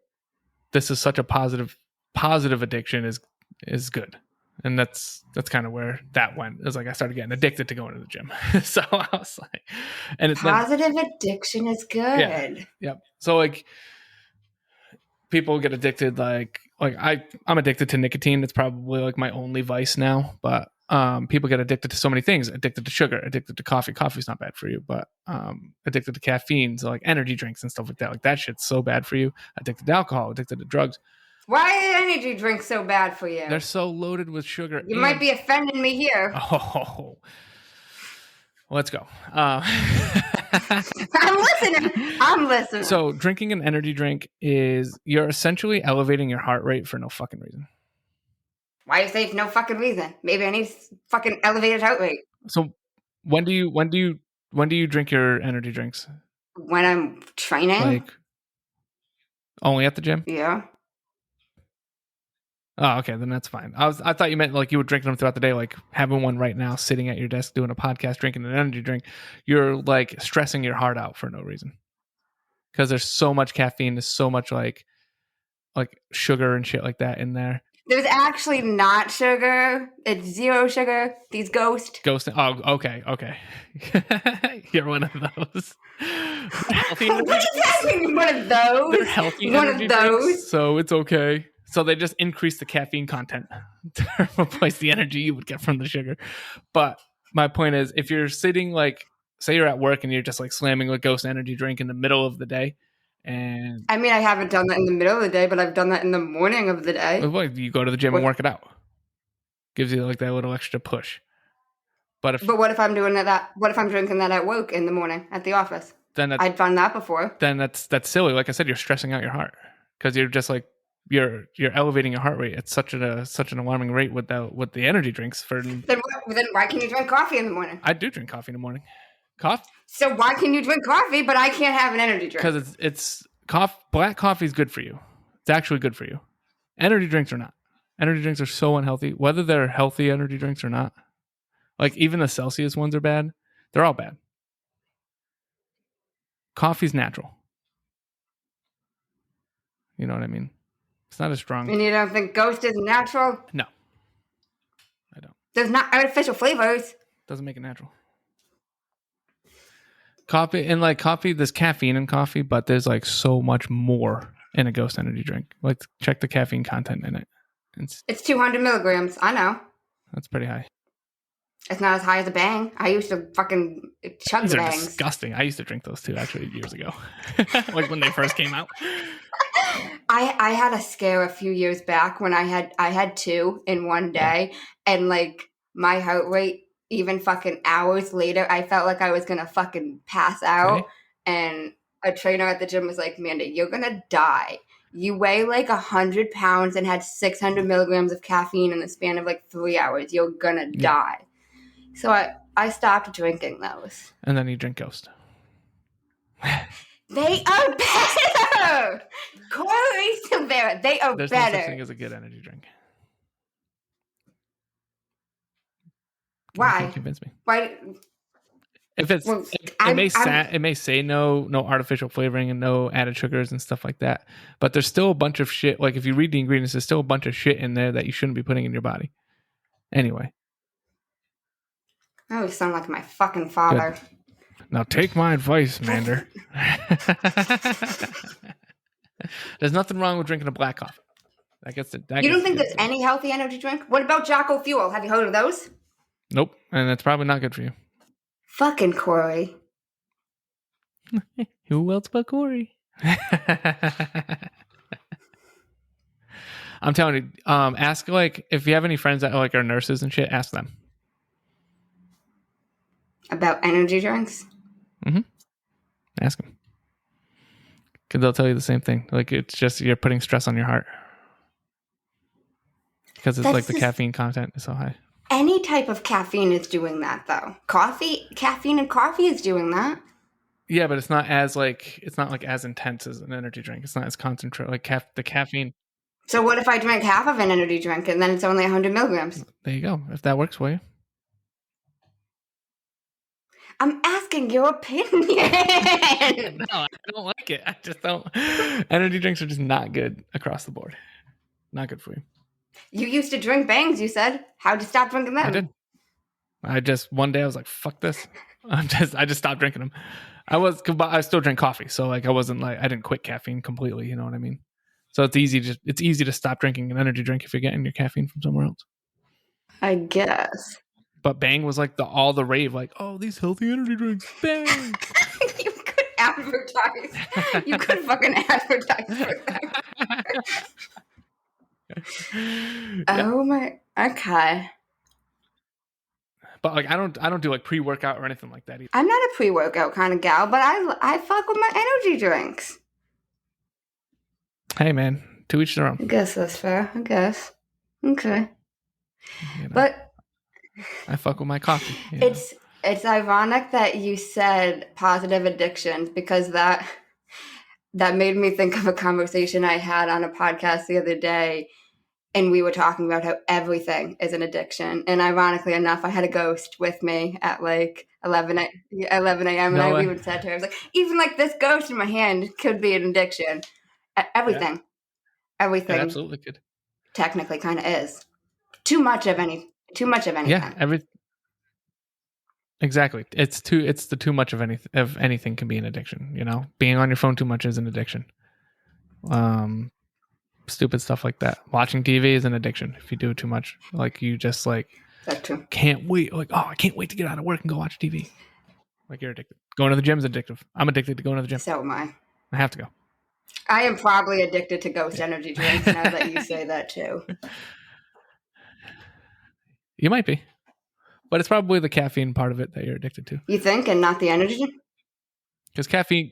this is such a positive positive addiction is good. And that's kind of where that went. It was like I started getting addicted to going to the gym. So I was like, and it's positive addiction is good. Yeah. So like people get addicted, like I'm addicted to nicotine. It's probably like my only vice now. But people get addicted to so many things. Addicted to sugar, addicted to coffee. Coffee's not bad for you, but addicted to caffeine, so like energy drinks and stuff like that. Like that shit's so bad for you. Addicted to alcohol, addicted to drugs. Why are energy drinks so bad for you? They're so loaded with sugar. You might be offending me here. Oh, let's go. I'm listening. So drinking an energy drink you're essentially elevating your heart rate for no fucking reason. Why you say for no fucking reason? Maybe I need fucking elevated heart rate. So when do you drink your energy drinks? When I'm training? Like only at the gym? Yeah. Oh, okay, then that's fine. I thought you meant like you were drinking them throughout the day, like having one right now, sitting at your desk doing a podcast, drinking an energy drink. You're like stressing your heart out for no reason, because there's so much caffeine, there's so much like sugar and shit like that in there. There's actually not sugar. It's zero sugar. These ghost. Oh, okay. You're one of those. Healthy what does that mean? One of those? They're healthy one energy of those. Drinks, so it's okay. So they just increase the caffeine content to replace the energy you would get from the sugar. But my point is, if you're sitting, like, say you're at work and you're just like slamming a Ghost energy drink in the middle of the day, and I mean, I haven't done that in the middle of the day, but I've done that in the morning of the day. Well, you go to the gym and work it out. Gives you like that little extra push. But what if I'm doing that? What if I'm drinking that at work in the morning at the office? Then I've done that before. Then that's silly. Like I said, you're stressing out your heart because you're just like you're elevating your heart rate at such an alarming rate with the energy drinks. Then why can you drink coffee in the morning? I do drink coffee in the morning. Coffee. So why can you drink coffee, but I can't have an energy drink? Because it's black coffee is good for you. It's actually good for you. Energy drinks are not. Energy drinks are so unhealthy, whether they're healthy energy drinks or not. Like even the Celsius ones are bad. They're all bad. Coffee's natural. You know what I mean? It's not as strong. And you don't think Ghost is natural? No. I don't. There's not artificial flavors. Doesn't make it natural. Coffee, there's caffeine in coffee, but there's like so much more in a Ghost energy drink. Like check the caffeine content in it. It's 200 milligrams. I know. That's pretty high. It's not as high as a Bang. I used to fucking chug These the are Bangs. Disgusting. I used to drink those too, actually, years ago. Like when they first came out. I had a scare a few years back when I had two in one day, and like my heart rate, even fucking hours later, I felt like I was gonna fucking pass out. Right. And a trainer at the gym was like, "Amanda, you're gonna die. You weigh like 100 pounds and had 600 milligrams of caffeine in the span of like 3 hours. You're gonna die." So I stopped drinking those. And then you drink Ghost. They are better! Corey, Silveira, they are There's better. no such thing as a good energy drink. Why? You can't convince me. Why? If it's, it may say no artificial flavoring and no added sugars and stuff like that, but there's still a bunch of shit. Like if you read the ingredients, there's still a bunch of shit in there that you shouldn't be putting in your body. Anyway. Oh, you sound like my fucking father. Good. Now take my advice, Mander. There's nothing wrong with drinking a black coffee. You don't think there's any healthy energy drink? What about Jocko Fuel? Have you heard of those? Nope, and it's probably not good for you. Fucking Corey. Who else but Corey? I'm telling you, ask like if you have any friends that like are nurses and shit, ask them. About energy drinks? Mm-hmm. Ask them. Because they'll tell you the same thing. Like, it's just you're putting stress on your heart. Because it's like the caffeine content is so high. Any type of caffeine is doing that, though. Caffeine and coffee is doing that. Yeah, but it's not as as intense as an energy drink. It's not as concentrated. Like the caffeine. So what if I drink half of an energy drink and then it's only 100 milligrams? There you go. If that works for you. I'm asking your opinion. No, I don't like it. I just don't. Energy drinks are just not good across the board. Not good for you. You used to drink bangs, you said. How'd you stop drinking them? I did. One day I was like, fuck this. I just stopped drinking them. I still drink coffee. So like, I didn't quit caffeine completely. You know what I mean? So it's easy to stop drinking an energy drink if you're getting your caffeine from somewhere else. I guess. But Bang was like all the rave, like, oh, these healthy energy drinks, Bang. You could advertise. You could fucking advertise for them. Oh my, okay. But like, I don't do like pre-workout or anything like that either. I'm not a pre-workout kind of gal, but I fuck with my energy drinks. Hey man, to each their own. I guess that's fair. I guess. Okay. You know, but I fuck with my coffee. It's ironic that you said positive addictions, because that made me think of a conversation I had on a podcast the other day. And we were talking about how everything is an addiction. And ironically enough, I had a ghost with me at like 11 a.m. And I even said to her, I was like, even like this ghost in my hand could be an addiction. Everything. Yeah. Everything. It absolutely could. Technically kind of is. Too much of anything. Yeah, exactly. It's the too much of anything can be an addiction, you know? Being on your phone too much is an addiction. Stupid stuff like that. Watching TV is an addiction if you do it too much. Like you just like that's true. Can't wait. Like, oh, I can't wait to get out of work and go watch TV. Like you're addicted. Going to the gym is addictive. I'm addicted to going to the gym. So am I. I have to go. I am probably addicted to Ghost energy drinks now that you say that too. You might be. But it's probably the caffeine part of it that you're addicted to. You think, and not the energy? Because caffeine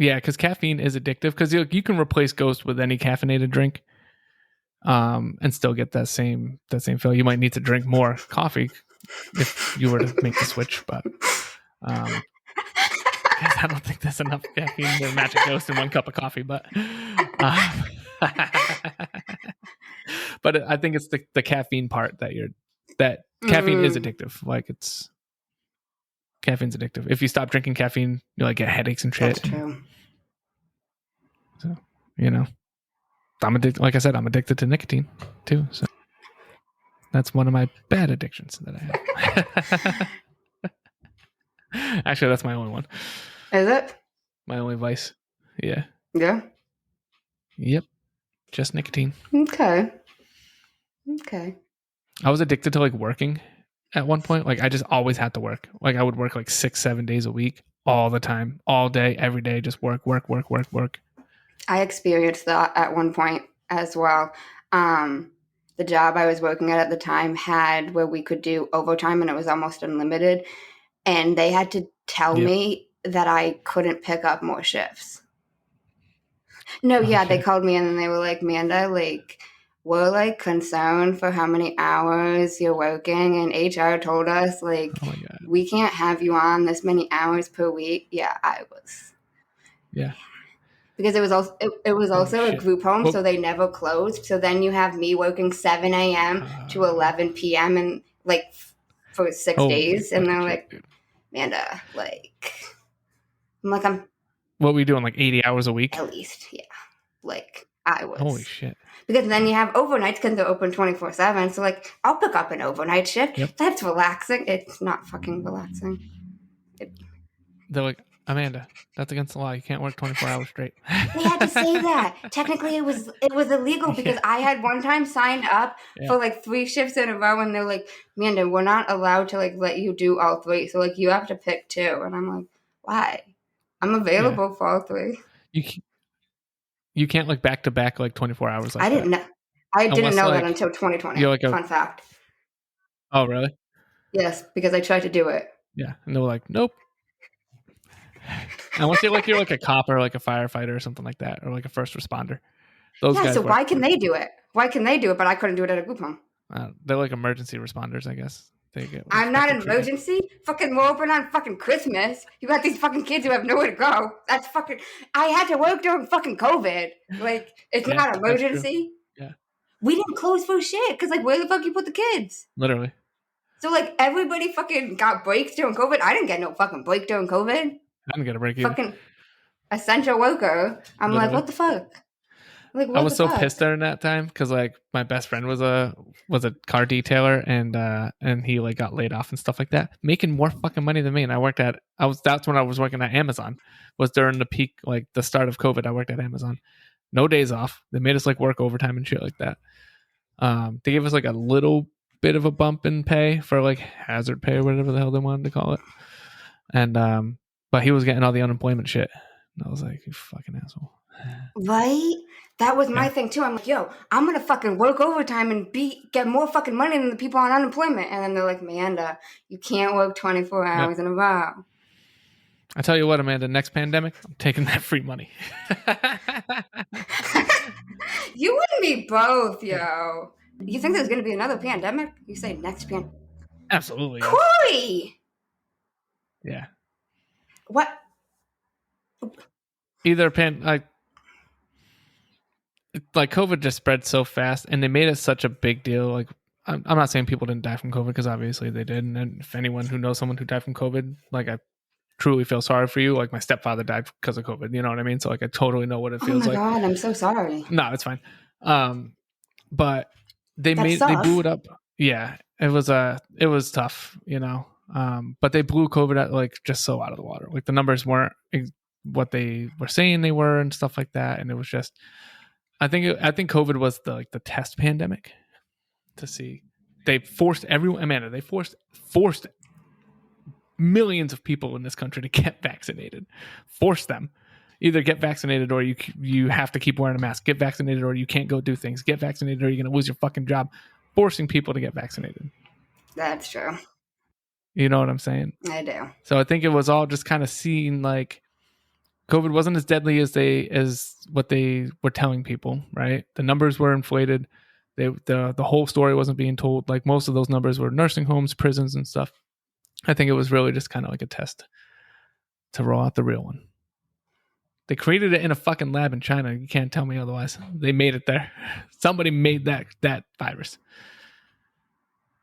yeah, because caffeine is addictive. Because you can replace Ghost with any caffeinated drink, and still get that same feel. You might need to drink more coffee if you were to make the switch, but I don't think there's enough caffeine to match a Ghost in one cup of coffee. But but I think it's the caffeine part that caffeine is addictive. Like caffeine's addictive. If you stop drinking caffeine, you like get headaches and shit. That's true. So, you know, I'm addicted. Like I said, I'm addicted to nicotine too. So that's one of my bad addictions that I have. Actually, that's my only one. Is it? My only vice. Yeah. Yeah. Yep. Just nicotine. Okay. I was addicted to like working at one point. Like I just always had to work. Like I would work like 6-7 days a week, all the time, all day, every day, just work. I experienced that at one point as well. The job I was working at the time had where we could do overtime, and it was almost unlimited. And they had to tell me that I couldn't pick up more shifts. No, yeah, they called me in and they were like, Amanda, like, we're like concerned for how many hours you're working, and HR told us like we can't have you on this many hours per week. Yeah, I was. Yeah. Because it was also a group home, so they never closed. So then you have me working 7 a.m. to 11 p.m. and like for 6 days, and they're like, dude. Amanda, like, I'm. What were you doing? Like 80 hours a week? At least, yeah. Like I was. Holy shit. Because then you have overnights because they're open 24/7. So like, I'll pick up an overnight shift. Yep. That's relaxing. It's not fucking relaxing. They're like, Amanda, that's against the law. You can't work 24 hours straight. They had to say that. Technically, it was illegal because I had one time signed up for like 3 shifts in a row, and they're like, Amanda, we're not allowed to like let you do all 3. So like, you have to pick 2. And I'm like, why? I'm available for all 3. You can't like back to back like 24 hours. Like I didn't know. I didn't know like, that until 2020. Like fun fact. Oh, really? Yes, because I tried to do it. Yeah, and they were like, nope. Unless you're like a cop or like a firefighter or something like that, or like a first responder. Those guys. So why can they do it? Why can they do it, but I couldn't do it at a group home? They're like emergency responders, I guess. I'm not an emergency. Fucking we're open on fucking Christmas. You got these fucking kids who have nowhere to go. That's fucking. I had to work during fucking COVID. Like it's not an emergency. Yeah. We didn't close for shit because like where the fuck you put the kids? Literally. So like everybody fucking got breaks during COVID. I didn't get no fucking break during COVID. I didn't get a break either. Fucking essential worker. I'm like, what the fuck? Like, I what was the so fuck? pissed during that time because like my best friend was a car detailer and he like got laid off and stuff like that, making more fucking money than me. And that's when I was working at Amazon. Was during the peak, like the start of COVID. I worked at Amazon, no days off. They made us like work overtime and shit like that. They gave us like a little bit of a bump in pay for like hazard pay or whatever the hell they wanted to call it. And but he was getting all the unemployment shit. And I was like, you fucking asshole. Right? That was my Yeah. thing too. I'm like, yo, I'm gonna fucking work overtime and get more fucking money than the people on unemployment. And then they're like, Amanda, you can't work 24 hours in a row. I tell you what, Amanda, next pandemic, I'm taking that free money. You and me both, yo. You think there's gonna be another pandemic? You say next pandemic. Absolutely. Yes. Corey! Yeah. What? Either like COVID just spread so fast, and they made it such a big deal. Like, I'm not saying people didn't die from COVID because obviously they did. And if anyone who knows someone who died from COVID, like I truly feel sorry for you. Like my stepfather died because of COVID. You know what I mean? So like I totally know what it Oh feels my like. god, I'm so sorry. No, it's fine. But they That blew sucks. it up. Yeah, it was tough, you know. But they blew COVID out, like just so out of the water. Like the numbers weren't what they were saying they were and stuff like that. And it was just, I think COVID was the test pandemic to see. They forced everyone, Amanda. They forced millions of people in this country to get vaccinated. Force them. Either get vaccinated or you have to keep wearing a mask. Get vaccinated or you can't go do things. Get vaccinated or you're going to lose your fucking job. Forcing people to get vaccinated. That's true. You know what I'm saying? I do. So I think it was all just kind of seen like COVID wasn't as deadly as what they were telling people, right? The numbers were inflated. The whole story wasn't being told. Like most of those numbers were nursing homes, prisons, and stuff. I think it was really just kind of like a test to roll out the real one. They created it in a fucking lab in China. You can't tell me otherwise. They made it there. Somebody made that virus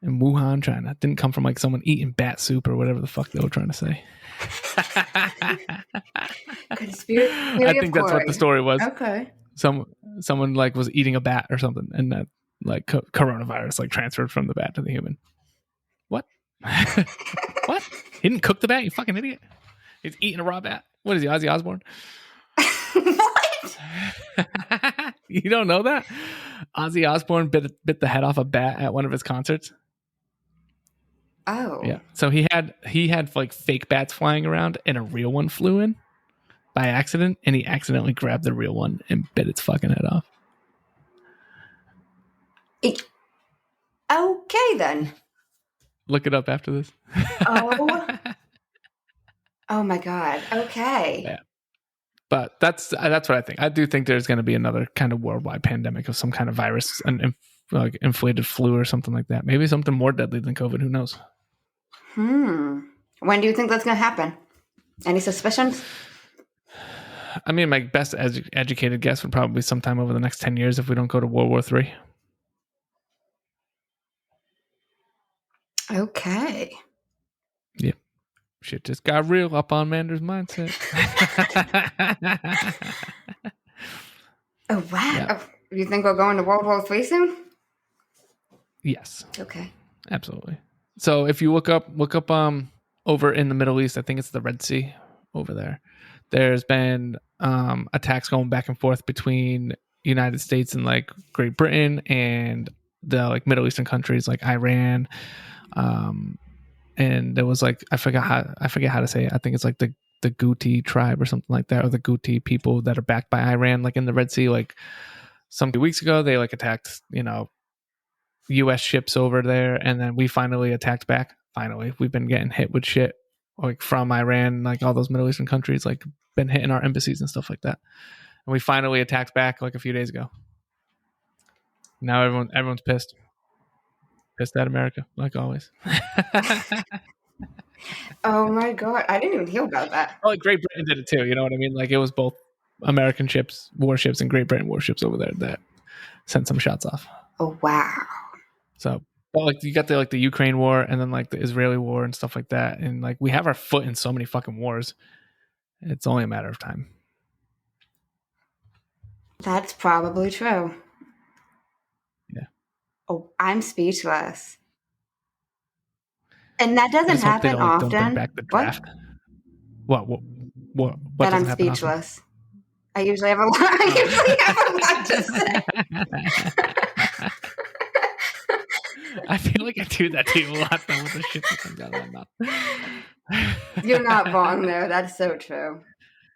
in Wuhan, China. It didn't come from like someone eating bat soup or whatever the fuck they were trying to say. Conspiracy I think that's what the story was. Okay. Someone like was eating a bat or something, and that like coronavirus like transferred from the bat to the human. What? What? He didn't cook the bat, you fucking idiot. He's eating a raw bat. What is he, Ozzy Osbourne? What? You don't know that? Ozzy Osbourne bit the head off a bat at one of his concerts. Oh. Yeah. So he had like fake bats flying around and a real one flew in by accident, and he accidentally grabbed the real one and bit its fucking head off. Okay then. Look it up after this. Oh my god. Okay. Yeah. But that's what I think. I do think there's going to be another kind of worldwide pandemic of some kind of virus, like inflated flu or something like that. Maybe something more deadly than COVID. Who knows? When do you think that's going to happen? Any suspicions? I mean, my best educated guess would probably be sometime over the next 10 years if we don't go to World War III. Okay. Yep. Shit just got real up on Mander's mindset. Oh, wow. Yeah. Oh, you think we're going to World War III soon? Yes. Okay. Absolutely. So if you look up over in the Middle East, I think it's the Red Sea over there. There's been attacks going back and forth between United States and like Great Britain and the like Middle Eastern countries like Iran. And there was like I forget how to say it. I think it's like the Houthi tribe or something like that, or the Houthi people that are backed by Iran, like in the Red Sea. Like some 2 weeks ago, they like attacked, U.S. ships over there, and then we finally attacked back. Finally, we've been getting hit with shit like from Iran, like all those Middle Eastern countries, like been hitting our embassies and stuff like that. And we finally attacked back like a few days ago. Now everyone's pissed at America, like always. Oh my god, I didn't even hear about that. Well, like Great Britain did it too. You know what I mean? Like it was both American ships, warships, and Great Britain warships over there that sent some shots off. Oh wow. So, but like you got the Ukraine war and then like the Israeli war and stuff like that, and like we have our foot in so many fucking wars. It's only a matter of time. That's probably true. Yeah. Oh, I'm speechless. And that I doesn't just hope they happen don't bring often. back the What? draft. What That I'm doesn't happen often? speechless. I usually have a lot. I usually have a lot to say. I feel like I do that to you a lot though with the shit that comes out of my mouth. You're not wrong there. That's so true.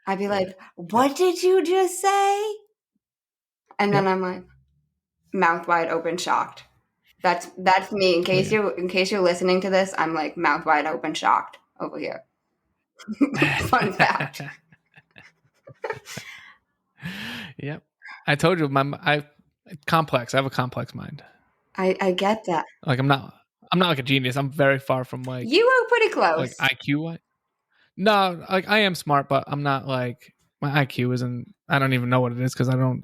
I'd be like, "What did you just say?" And then Yep. I'm like, mouth wide open, shocked. That's me. In case you're listening to this, I'm like mouth wide open, shocked over here. Fun fact. Yep. I told you complex. I have a complex mind. I get that. Like I'm not like a genius. I'm very far from like You were pretty close. like IQ. No, like I am smart, but I'm not like my IQ isn't. I don't even know what it is because I don't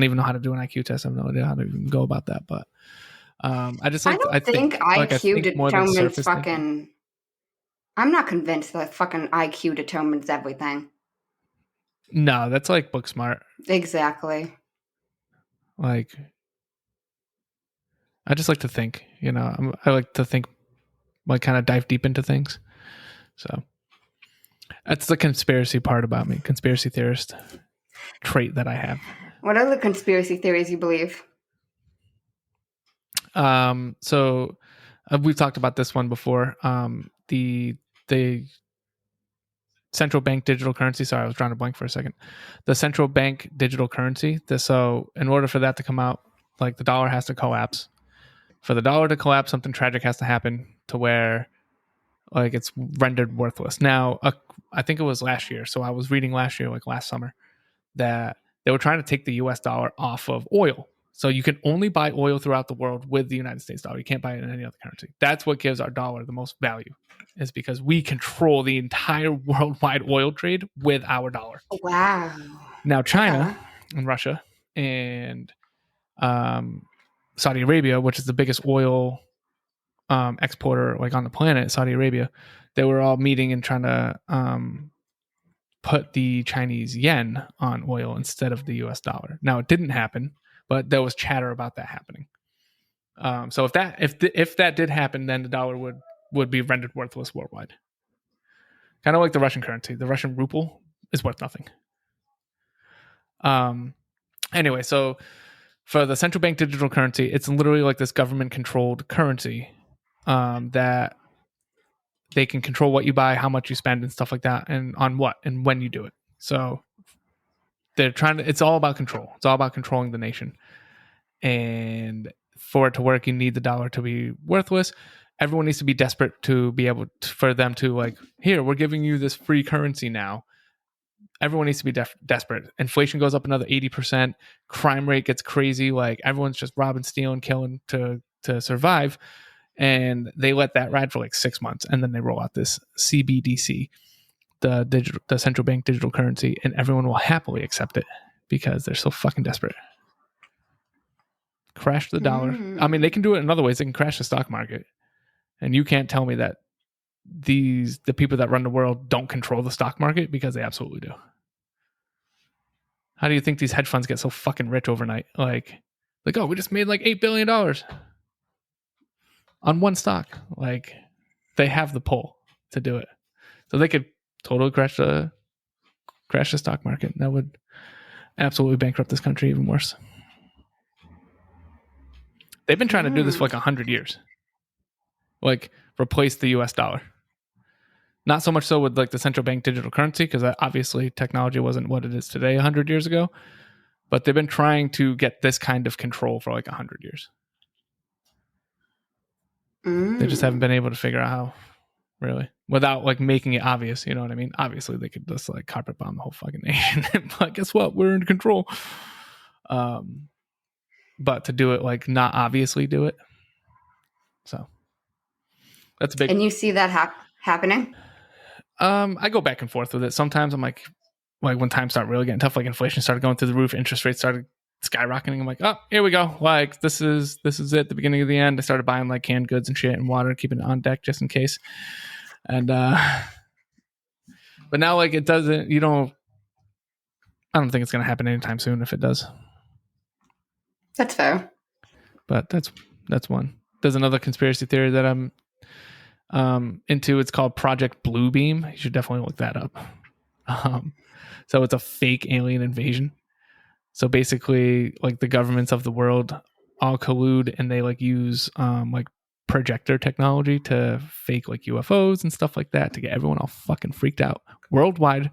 even know how to do an IQ test. I have no idea how to even go about that. But I just like I think IQ more than determines surface fucking. thinking. I'm not convinced that fucking IQ determines everything. No, that's like book smart. Exactly. Like I just like to think. You know, I like to think, like kind of dive deep into things. So that's the conspiracy part about me. Conspiracy theorist trait that I have. What are the conspiracy theories you believe? So we've talked about this one before. The central bank digital currency. Sorry, I was drawing a blank for a second. The central bank digital currency. So in order for that to come out, like the dollar has to collapse. For the dollar to collapse, something tragic has to happen to where like it's rendered worthless. Now, I think it was last year. So I was reading last year, like last summer, that they were trying to take the US dollar off of oil. So you can only buy oil throughout the world with the United States dollar. You can't buy it in any other currency. That's what gives our dollar the most value, is because we control the entire worldwide oil trade with our dollar. Wow. Now China and Russia and Saudi Arabia, which is the biggest oil exporter like on the planet, Saudi Arabia, they were all meeting and trying to put the Chinese yen on oil instead of the US dollar. Now it didn't happen, but there was chatter about that happening. So if that did happen, then the dollar would be rendered worthless worldwide. Kind of like the Russian currency. The Russian ruble is worth nothing. Anyway, so for the central bank digital currency, it's literally like this government controlled currency that they can control what you buy, how much you spend, and stuff like that, and on what and when you do it. So they're trying to. It's all about control. It's all about controlling the nation. And for it to work, you need the dollar to be worthless. Everyone needs to be desperate to be able for them to like, here, we're giving you this free currency now. Everyone needs to be desperate. Inflation goes up another 80%. Crime rate gets crazy. Like everyone's just robbing, stealing, killing to survive. And they let that ride for like 6 months. And then they roll out this CBDC, the central bank digital currency, and everyone will happily accept it because they're so fucking desperate. Crash the dollar. I mean, they can do it in other ways. They can crash the stock market. And you can't tell me that the people that run the world don't control the stock market, because they absolutely do. How do you think these hedge funds get so fucking rich overnight? Like, oh, we just made like $8 billion on one stock. Like, they have the pull to do it. So they could totally crash the stock market. That would absolutely bankrupt this country even worse. They've been trying to do this for like 100 years. Like, replace the US dollar. Not so much so with like the central bank digital currency, because obviously technology wasn't what it is today 100 years ago. But they've been trying to get this kind of control for like 100 years. They just haven't been able to figure out how, really, without like making it obvious. You know what I mean? Obviously, they could just like carpet bomb the whole fucking nation. But guess what? We're in control. But to do it like not obviously do it. So that's a big. And you see that happening? I go back and forth with it. Sometimes I'm like when times start really getting tough, like inflation started going through the roof, interest rates started skyrocketing. I'm like, oh, here we go. Like this is it, the beginning of the end. I started buying like canned goods and shit and water, keeping it on deck just in case. And but now like it doesn't. You don't. I don't think it's going to happen anytime soon if it does. That's fair. But that's one. There's another conspiracy theory that I'm into. It's called Project Bluebeam. You should definitely look that up. So it's a fake alien invasion. So basically, like the governments of the world all collude and they like use like projector technology to fake like UFOs and stuff like that to get everyone all fucking freaked out. Worldwide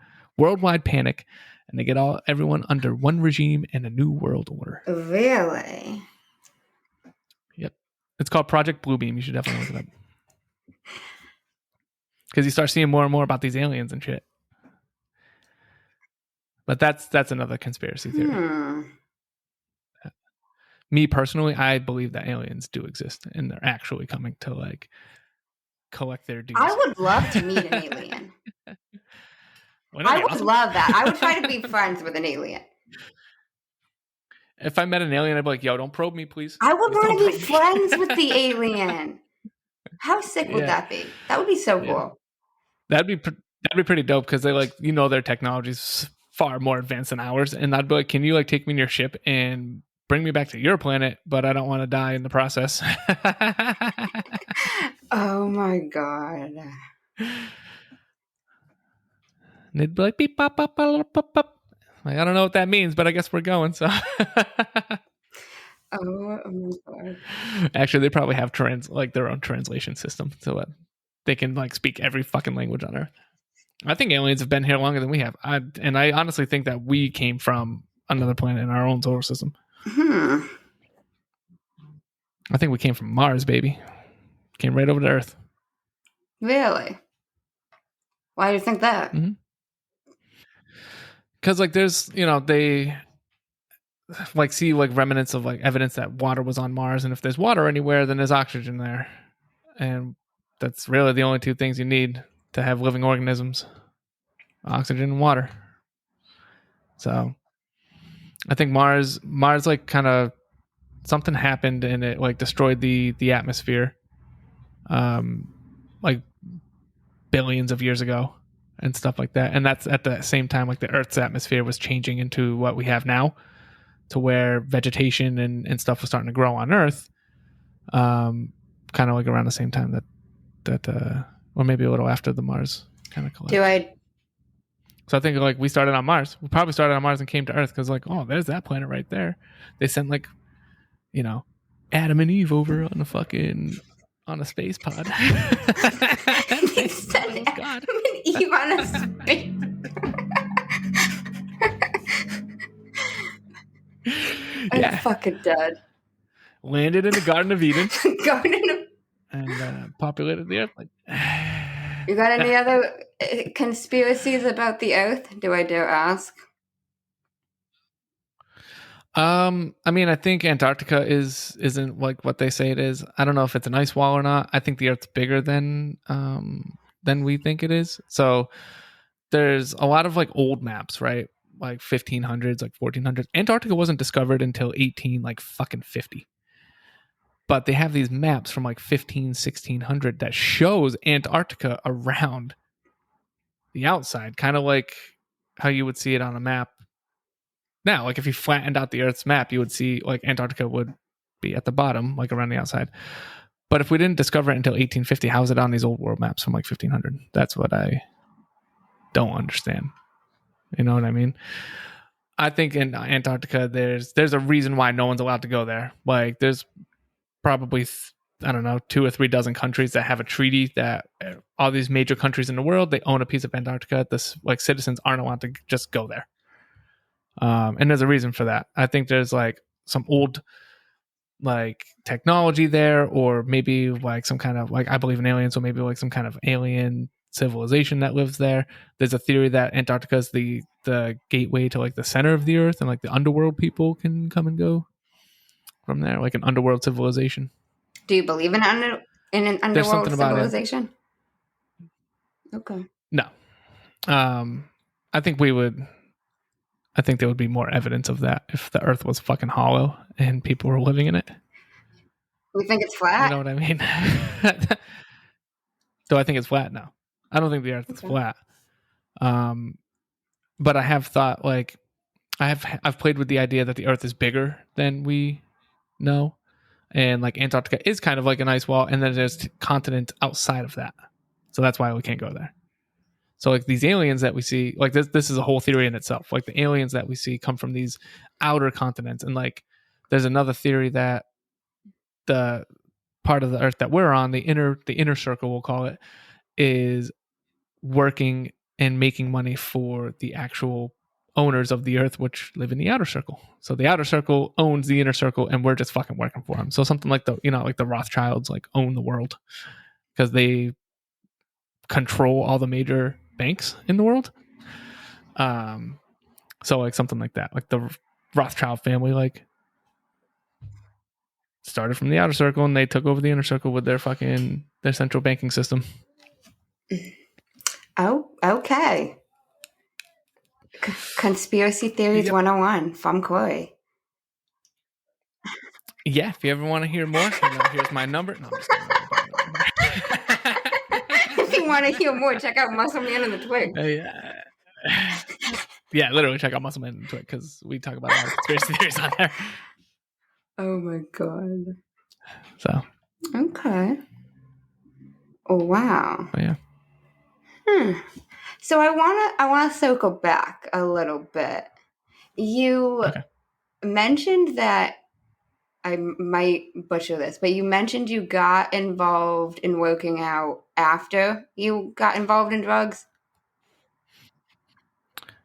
panic, and they get everyone under one regime and a new world order. Really? Yep. It's called Project Bluebeam. You should definitely look it up. Because you start seeing more and more about these aliens and shit. But that's another conspiracy theory. Me personally, I believe that aliens do exist and they're actually coming to like collect their dues. I would love to meet an alien. I would love that. I would try to be friends with an alien. If I met an alien, I'd be like, yo, don't probe me, please. I would want to be friends with the alien. How sick would that be? That would be so cool. That'd be pretty dope because they like, you know, their technology's far more advanced than ours. And I'd be like, can you like take me in your ship and bring me back to your planet? But I don't want to die in the process. Oh my God. And they'd be like, beep, pop, pop, pop, pop, pop. Like, I don't know what that means, but I guess we're going. So, oh my God. Actually, they probably have their own translation system, so they can like speak every fucking language on Earth. I think aliens have been here longer than we have. I honestly think that we came from another planet in our own solar system. I think we came from Mars, baby. Came right over to Earth. Really? Why do you think that? Because like there's, you know, they like see like remnants of like evidence that water was on Mars, and if there's water anywhere, then there's oxygen there, and that's really the only two things you need to have living organisms: oxygen and water. So I think Mars like kind of something happened and it like destroyed the atmosphere like billions of years ago and stuff like that. And that's at the same time like the Earth's atmosphere was changing into what we have now, to where vegetation and stuff was starting to grow on Earth, kind of like around the same time that or maybe a little after the Mars kind of collapsed. So I think like we started on Mars. We probably started on Mars and came to Earth because like, oh, there's that planet right there. They sent like, you know, Adam and Eve over on a space pod. They sent Adam and Eve on a space. I'm fucking dead. Landed in the Garden of Eden. And populated the Earth. Like, you got any other conspiracies about the Earth? Do I dare ask? I mean, I think Antarctica isn't like what they say it is. I don't know if it's an ice wall or not. I think the Earth's bigger than we think it is. So there's a lot of like old maps, right? Like 1500s, like 1400s. Antarctica wasn't discovered until 50. But they have these maps from like 1600 that shows Antarctica around the outside, kind of like how you would see it on a map now. Like if you flattened out the Earth's map, you would see like Antarctica would be at the bottom, like around the outside. But if we didn't discover it until 1850, how is it on these old world maps from like 1500? That's what I don't understand. You know what I mean? I think in Antarctica, there's a reason why no one's allowed to go there. Like there's probably, I don't know, 2 or 3 dozen countries that have a treaty that all these major countries in the world, they own a piece of Antarctica. Like citizens aren't allowed to just go there. And there's a reason for that. I think there's like some old like technology there, or maybe like some kind of like, I believe in aliens, so maybe like some kind of alien civilization that lives there. There's a theory that Antarctica is the gateway to like the center of the Earth, and like the underworld people can come and go from there, like an underworld civilization. Do you believe in an underworld civilization? Okay. No. I think there would be more evidence of that if the Earth was fucking hollow and people were living in it. We think it's flat? You know what I mean? Do I think it's flat? No. I don't think the Earth is flat. But I have thought like I've played with the idea that the Earth is bigger than we know, and like Antarctica is kind of like an ice wall, and then there's continents outside of that, so that's why we can't go there. So like these aliens that we see, like this is a whole theory in itself. Like the aliens that we see come from these outer continents, and like there's another theory that the part of the Earth that we're on, the inner circle, we'll call it, is working and making money for the actual owners of the Earth, which live in the outer circle. So the outer circle owns the inner circle, and we're just fucking working for them. So something like like the Rothschilds like own the world because they control all the major banks in the world. So like something like that, like the Rothschild family, like started from the outer circle and they took over the inner circle with their central banking system. Oh, okay. Conspiracy Theories 101 from Corey. Yeah, if you ever want to hear more, here's my number. No, I'm just kidding. If you want to hear more, check out Muscle Man and the Twig. Yeah, literally check out Muscle Man and the Twig because we talk about a lot of conspiracy theories on there. Oh my god. So. Okay. Oh wow. Oh, yeah. So I wanna circle back a little bit. You mentioned that, I might butcher this, but you mentioned you got involved in working out after you got involved in drugs.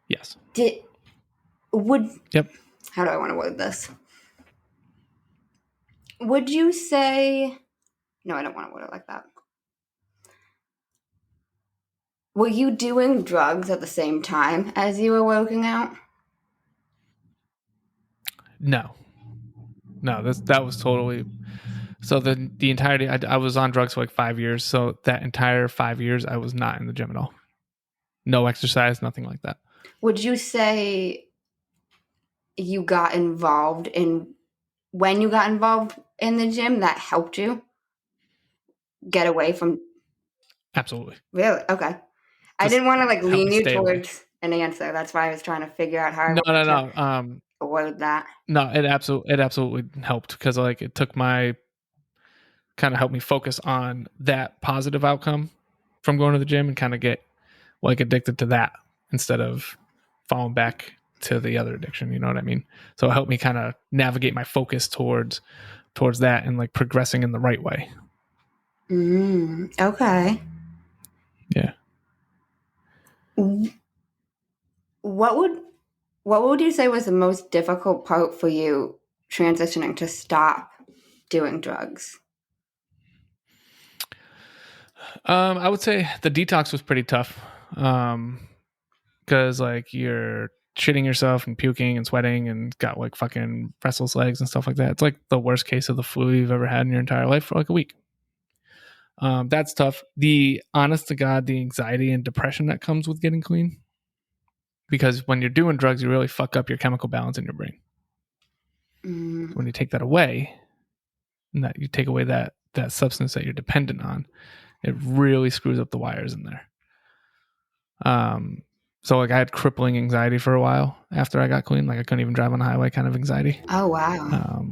Yes. Yep. How do I want to word this? Would you say? No, I don't want to word it like that. Were you doing drugs at the same time as you were working out? No, that was totally. So the entirety, I was on drugs for like 5 years. So that entire 5 years, I was not in the gym at all. No exercise, nothing like that. Would you say you got involved when you got involved in the gym, that helped you get away from? Absolutely. Really? Okay. I didn't want to lean you towards an answer. That's why I was trying to figure out how to word that. No, it absolutely helped because it took my kind of helped me focus on that positive outcome from going to the gym and kind of get addicted to that instead of falling back to the other addiction. You know what I mean? So it helped me kind of navigate my focus towards that and progressing in the right way. Okay. Yeah. What would you say was the most difficult part for you transitioning to stop doing drugs? I would say the detox was pretty tough. Because you're shitting yourself and puking and sweating and got fucking restless legs and stuff like that. It's the worst case of the flu you've ever had in your entire life for a week. That's tough. The honest to God, the anxiety and depression that comes with getting clean. Because when you're doing drugs, you really fuck up your chemical balance in your brain. When you take that away, and that you take away that substance that you're dependent on, it really screws up the wires in there. So I had crippling anxiety for a while after I got clean. I couldn't even drive on the highway kind of anxiety. Oh, wow.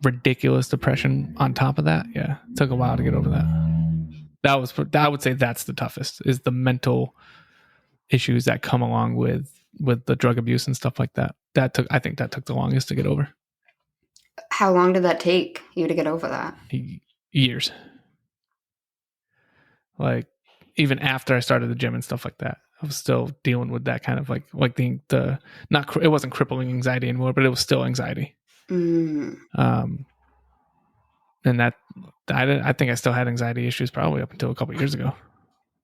Ridiculous depression on top of that. Yeah. It took a while to get over that. I would say that's the toughest, is the mental issues that come along with the drug abuse and stuff like that. I think that took the longest to get over. How long did that take you to get over that? Years. Even after I started the gym and stuff like that, I was still dealing with that kind of it wasn't crippling anxiety anymore, but it was still anxiety. And that I think I still had anxiety issues probably up until a couple of years ago,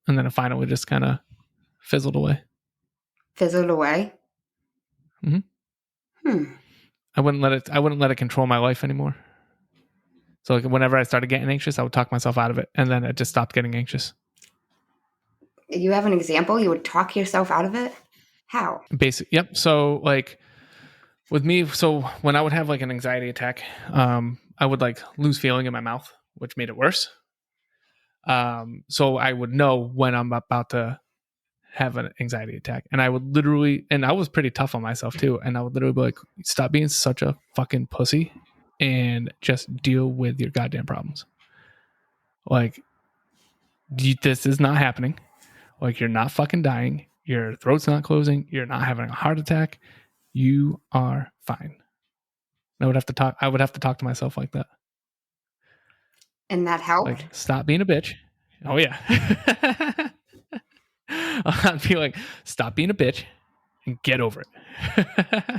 and then it finally just kind of fizzled away. Fizzled away. I wouldn't let it control my life anymore. So whenever I started getting anxious, I would talk myself out of it, and then it just stopped getting anxious. You have an example? You would talk yourself out of it? How? Yep. So with me, so when I would have an anxiety attack, I would lose feeling in my mouth, which made it worse. So I would know when I'm about to have an anxiety attack. And I would literally, and I was pretty tough on myself too. And I would literally be like, stop being such a fucking pussy and just deal with your goddamn problems. Like, this is not happening. Like, you're not fucking dying. Your throat's not closing. You're not having a heart attack. You are fine. I would have to talk to myself like that. And that helped? Like, stop being a bitch. Oh, yeah. I'd be like, stop being a bitch and get over it.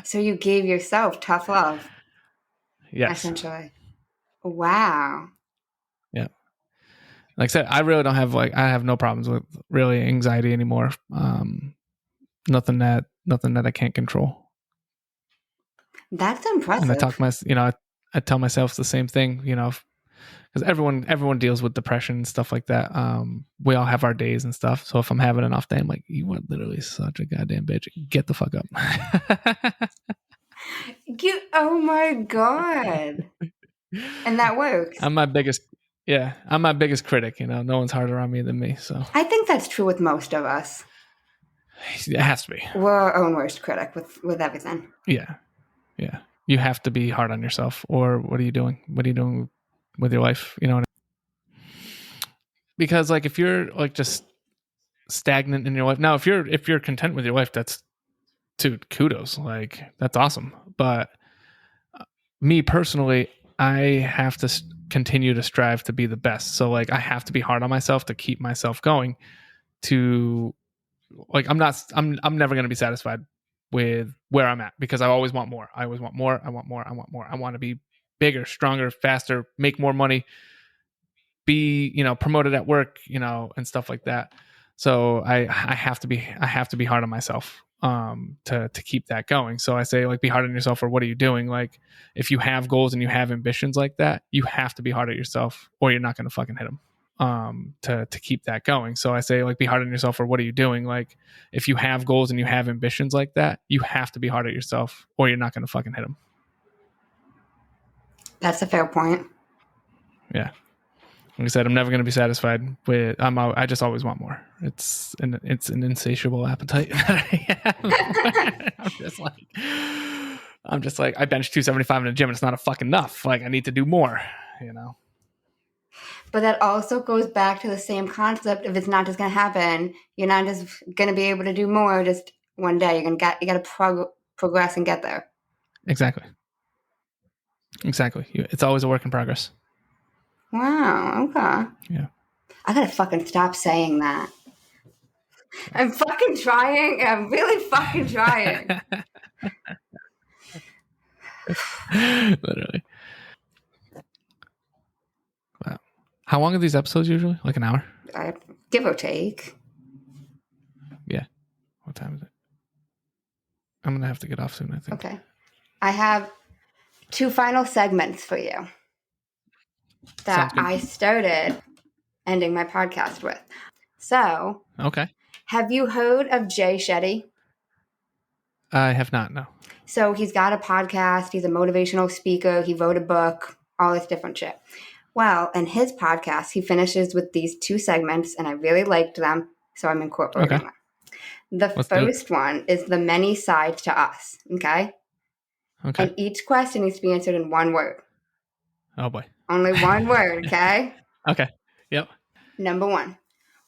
So you gave yourself tough love. Yes. Essentially. Wow. Yeah. Like I said, I really don't have I have no problems with really anxiety anymore. Nothing that I can't control. That's impressive. And I talk I tell myself the same thing, because everyone deals with depression and stuff like that. We all have our days and stuff. So if I'm having an off day, I'm like, you are literally such a goddamn bitch. Get the fuck up. Oh my God. And that works. I'm my biggest critic. No one's harder on me than me. So I think that's true with most of us. It has to be. We're our own worst critic with everything. Yeah. Yeah. You have to be hard on yourself, or what are you doing? What are you doing with your life? Because if you're just stagnant in your life now, if you're content with your life, that's, dude, kudos. That's awesome. But me personally, I have to continue to strive to be the best. So I have to be hard on myself to keep myself going. I'm never going to be satisfied with where I'm at, because I always want more. I always want more. I want more. I want more. I want to be bigger, stronger, faster, make more money, be, promoted at work, and stuff like that. So I have to be hard on myself to keep that going. So I say, be hard on yourself, or what are you doing? If you have goals and you have ambitions like that, you have to be hard on yourself, or you're not going to fucking hit them. To keep that going. So I say, be hard on yourself, or what are you doing? If you have goals and you have ambitions like that, you have to be hard on yourself, or you're not going to fucking hit them. That's a fair point. Yeah. Like I said, I'm never going to be satisfied with, I just always want more. It's an insatiable appetite that I have. I'm just like, I bench 275 in the gym and it's not a fucking enough. I need to do more, But that also goes back to the same concept. If it's not just going to happen, you're not just going to be able to do more just one day. You got to progress and get there. Exactly. It's always a work in progress. Wow. Okay. Yeah. I got to fucking stop saying that. I'm fucking trying. I'm really fucking trying. Literally. Wow. How long are these episodes usually? An hour? Give or take. Yeah. What time is it? I'm going to have to get off soon, I think. Okay. I have 2 final segments for you that I started ending my podcast with. So. Okay. Have you heard of Jay Shetty? I have not, no. So he's got a podcast. He's a motivational speaker. He wrote a book, all this different shit. Well, in his podcast, he finishes with these 2 segments, and I really liked them, so I'm incorporating them. The first one is the many sides to us, okay? Okay. And each question needs to be answered in 1 word. Oh, boy. Only 1 word, okay? Okay. Yep. Number 1.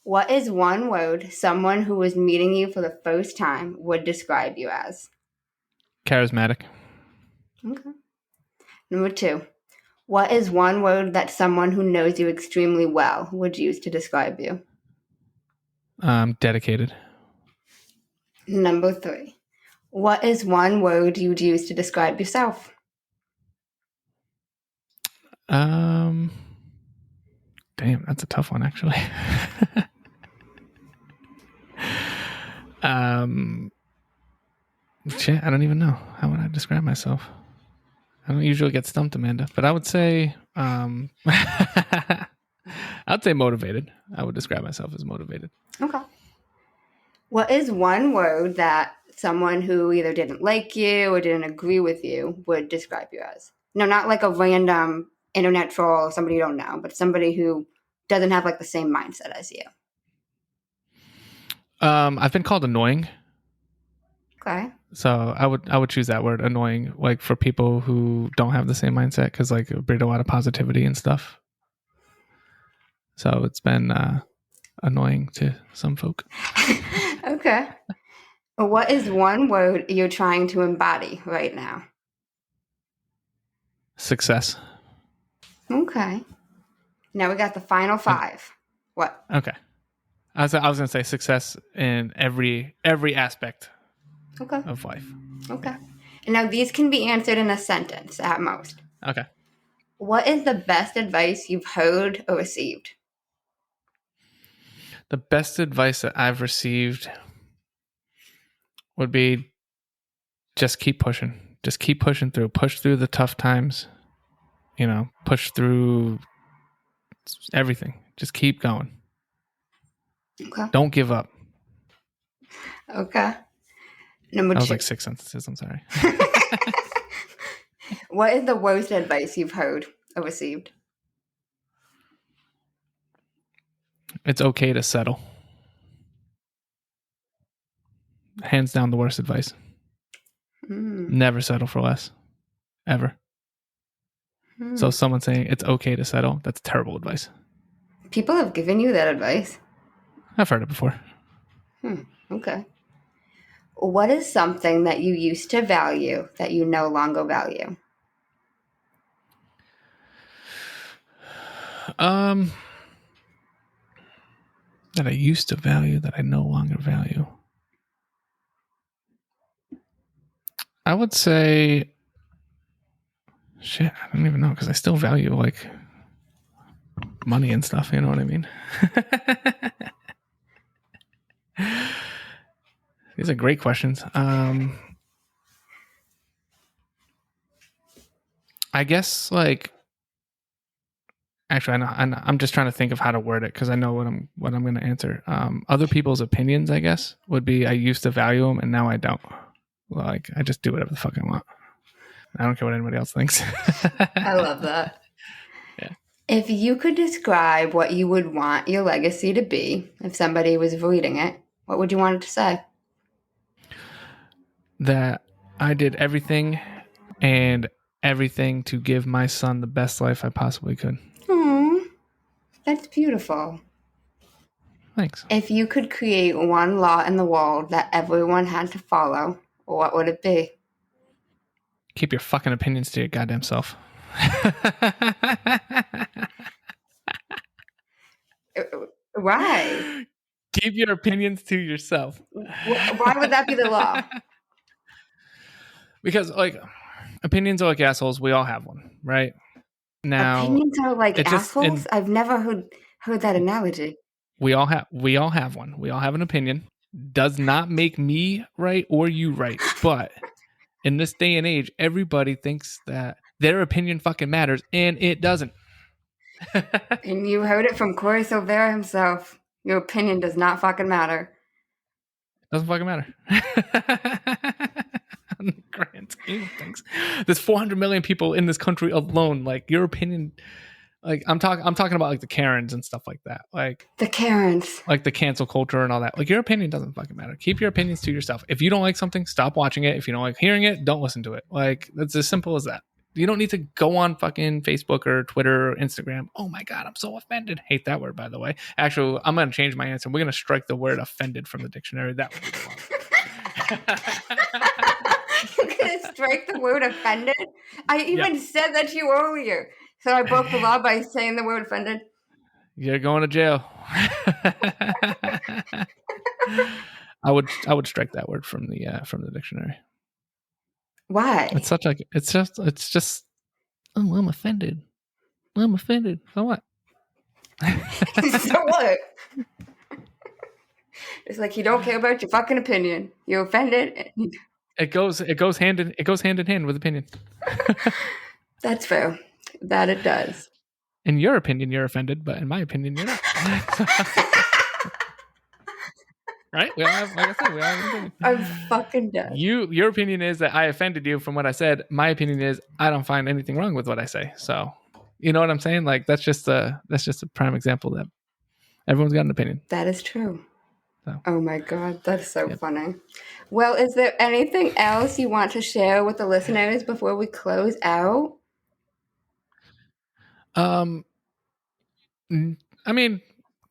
What is 1 word someone who was meeting you for the first time would describe you as? Charismatic. Okay. Number 2. What is 1 word that someone who knows you extremely well would use to describe you? Dedicated. Number 3. What is 1 word you'd use to describe yourself? Damn, that's a tough one, actually. Shit, I don't even know. How would I describe myself? I don't usually get stumped, Amanda, but I would say, I'd say motivated. I would describe myself as motivated. Okay. What is 1 word that someone who either didn't like you or didn't agree with you would describe you as? No, not a random internet troll or somebody you don't know, but somebody who doesn't have the same mindset as you. I've been called annoying. Okay. So I would choose that word, annoying, like for people who don't have the same mindset, because like it brings a lot of positivity and stuff. So it's been annoying to some folk. Okay. What is one word you're trying to embody right now? Success. Okay. Now we got the final 5. What? Okay. I was gonna say success in every aspect Okay. of life. Okay. And now these can be answered in a sentence at most. Okay. What is the best advice you've heard or received? The best advice that I've received would be just keep pushing. Just keep pushing through. Push through the tough times. Push through everything. Just keep going. Okay. Don't give up. Okay. Number 2. That was like 6 sentences. I'm sorry. What is the worst advice you've heard or received? It's okay to settle. Hands down the worst advice. Never settle for less. Ever. So someone saying it's okay to settle, that's terrible advice. People have given you that advice. I've heard it before. Okay. What is something that you used to value that you no longer value? That I used to value that I no longer value. I would say, shit, I don't even know, because I still value like money and stuff. You know what I mean? These are great questions. I guess like, actually, I'm just trying to think of how to word it because I know what I'm going to answer. Other people's opinions, I guess, would be I used to value them and now I don't. Like I just do whatever the fuck I want. I don't care what anybody else thinks. I love that. Yeah. If you could describe what you would want your legacy to be, if somebody was reading it, what would you want it to say? That I did everything and everything to give my son the best life I possibly could. That's beautiful. Thanks. If you could create one law in the world that everyone had to follow, what would it be? Keep your fucking opinions to your goddamn self. Why? Keep your opinions to yourself. Why would that be the law? Because like opinions are like assholes. We all have one, right? Now opinions are like assholes? I've never heard that analogy. We all have one. We all have an opinion. Does not make me right or you right. But in this day and age, everybody thinks that their opinion fucking matters, and it doesn't. And you heard it from Corey Silveira himself. Your opinion does not fucking matter. Doesn't fucking matter. On the grand scheme of things, there's 400 million people in this country alone. Like your opinion, like I'm talking about like the Karens and stuff like that. Like the Karens, like the cancel culture and all that. Like your opinion doesn't fucking matter. Keep your opinions to yourself. If you don't like something, stop watching it. If you don't like hearing it, don't listen to it. Like that's as simple as that. You don't need to go on fucking Facebook or Twitter or Instagram. Oh my God, I'm so offended. Hate that word, by the way. Actually, I'm going to change my answer. We're going to strike the word offended from the dictionary. That would be the one. You're going to strike the word offended? I even said that to you earlier. So I broke the law by saying the word offended. You're going to jail. I would strike that word from the dictionary. Why? It's just oh, I'm offended. So what? So what? It's like you don't care about your fucking opinion. You're offended. It goes hand in hand with opinion. That's fair. That it does. In your opinion, you're offended, but in my opinion, you're not. Right? We all have, like I said, we all have an opinion. I'm fucking dead. Your opinion is that I offended you from what I said. My opinion is I don't find anything wrong with what I say. So, you know what I'm saying? Like that's just a prime example that everyone's got an opinion. That is true. So, Oh my God, that's so yep. funny. Well, is there anything else you want to share with the listeners before we close out? I mean,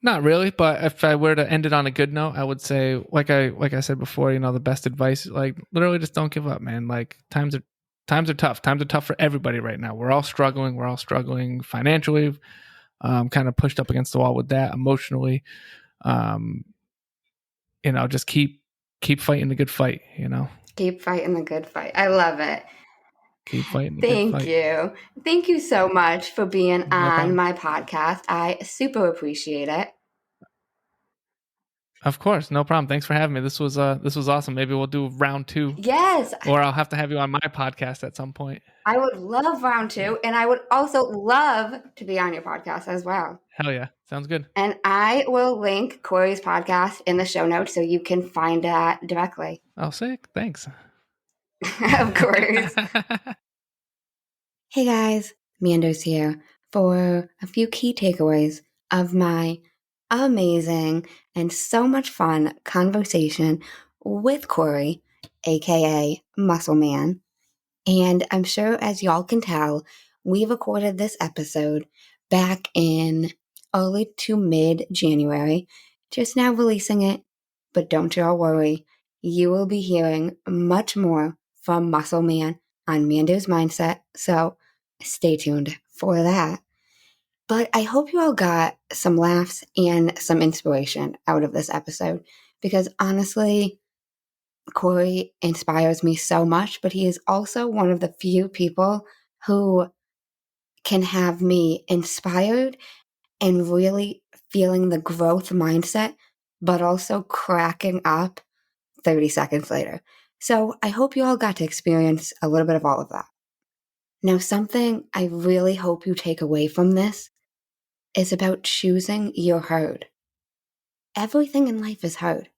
not really, but if I were to end it on a good note, I would say, like I said before, the best advice, like literally, just don't give up, man. Like times are tough. Times are tough for everybody right now. We're all struggling. We're all struggling financially. Kind of pushed up against the wall with that emotionally. Um, just keep fighting the good fight. Keep fighting the good fight. I love it. Keep fighting the good Thank fight. you. Thank you so much for being No on problem. my podcast. I super appreciate it. Of course, no problem. Thanks for having me. This was awesome. Maybe we'll do round 2. Yes, Or I'll have to have you on my podcast at some point. I would love round 2, and I would also love to be on your podcast as well. Hell yeah. Sounds good. And I will link Corey's podcast in the show notes so you can find that directly. Oh, sick. Thanks. Of course. Hey guys, Mando's here for a few key takeaways of my amazing and so much fun conversation with Corey, aka Muscle Man. And I'm sure, as y'all can tell, we recorded this episode back in early to mid January, just now releasing it. But don't y'all worry, you will be hearing much more from Muscle Man on Mando's Mindset, so stay tuned for that. But I hope you all got some laughs and some inspiration out of this episode, because honestly, Corey inspires me so much, but he is also one of the few people who can have me inspired and really feeling the growth mindset, but also cracking up 30 seconds later. So I hope you all got to experience a little bit of all of that. Now, something I really hope you take away from this is about choosing your herd. Everything in life is hard.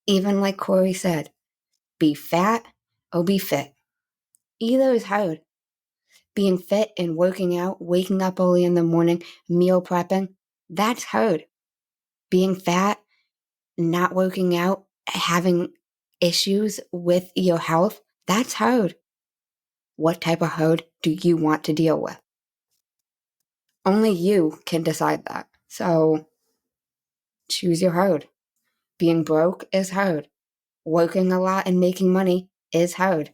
Even like Corey said, be fat or be fit. Either is hard. Being fit and working out, waking up early in the morning, meal prepping, that's hard. Being fat, not working out, having issues with your health, that's hard. What type of hard do you want to deal with? Only you can decide that. So choose your hard. Being broke is hard. Working a lot and making money is hard.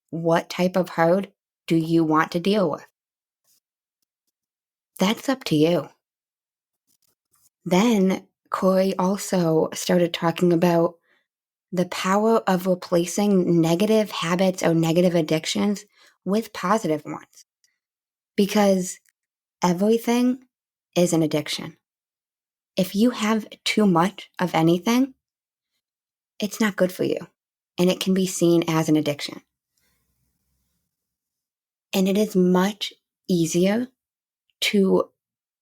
What type of hard do you want to deal with? That's up to you. Then Corey also started talking about the power of replacing negative habits or negative addictions with positive ones. Because everything is an addiction. If you have too much of anything, it's not good for you, and it can be seen as an addiction. And it is much easier to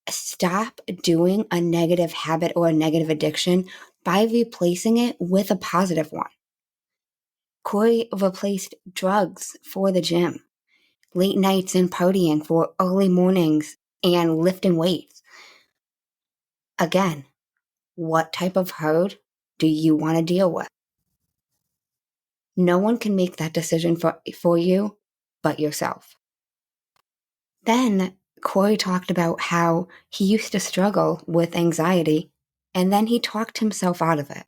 stop doing a negative habit or a negative addiction by replacing it with a positive one. Corey replaced drugs for the gym, late nights and partying for early mornings and lifting weights. Again, what type of herd do you want to deal with? No one can make that decision for you but yourself. Then Corey talked about how he used to struggle with anxiety, and then he talked himself out of it.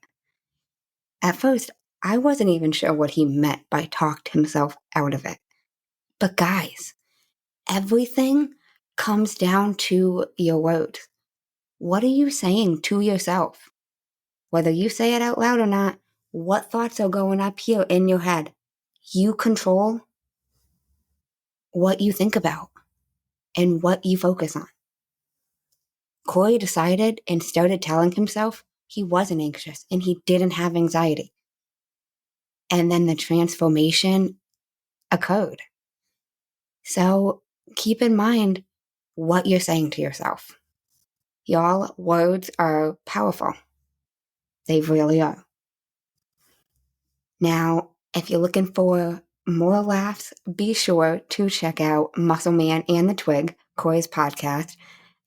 At first, I wasn't even sure what he meant by talked himself out of it. But guys, everything comes down to your words. What are you saying to yourself? Whether you say it out loud or not, what thoughts are going up here in your head? You control what you think about and what you focus on. Corey decided and started telling himself he wasn't anxious and he didn't have anxiety. And then the transformation occurred. So keep in mind what you're saying to yourself. Y'all, words are powerful. They really are. Now, if you're looking for more laughs, be sure to check out Muscle Man and the Twig, Corey's podcast.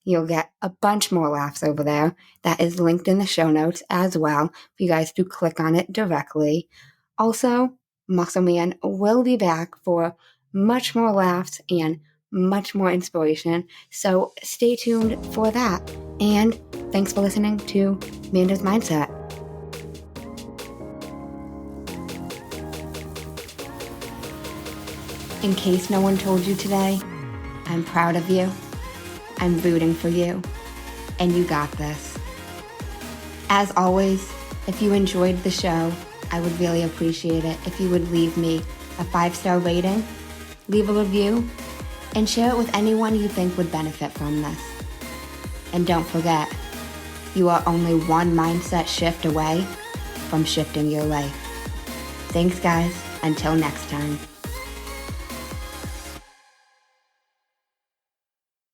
You'll get a bunch more laughs over there. That is linked in the show notes as well for you guys to click on it directly. Also, Muscle Man will be back for much more laughs and much more inspiration. So stay tuned for that. And thanks for listening to Amanda's Mindset. In case no one told you today, I'm proud of you. I'm rooting for you. And you got this. As always, if you enjoyed the show, I would really appreciate it if you would leave me a 5-star rating, leave a review, and share it with anyone you think would benefit from this. And don't forget, you are only one mindset shift away from shifting your life. Thanks, guys. Until next time.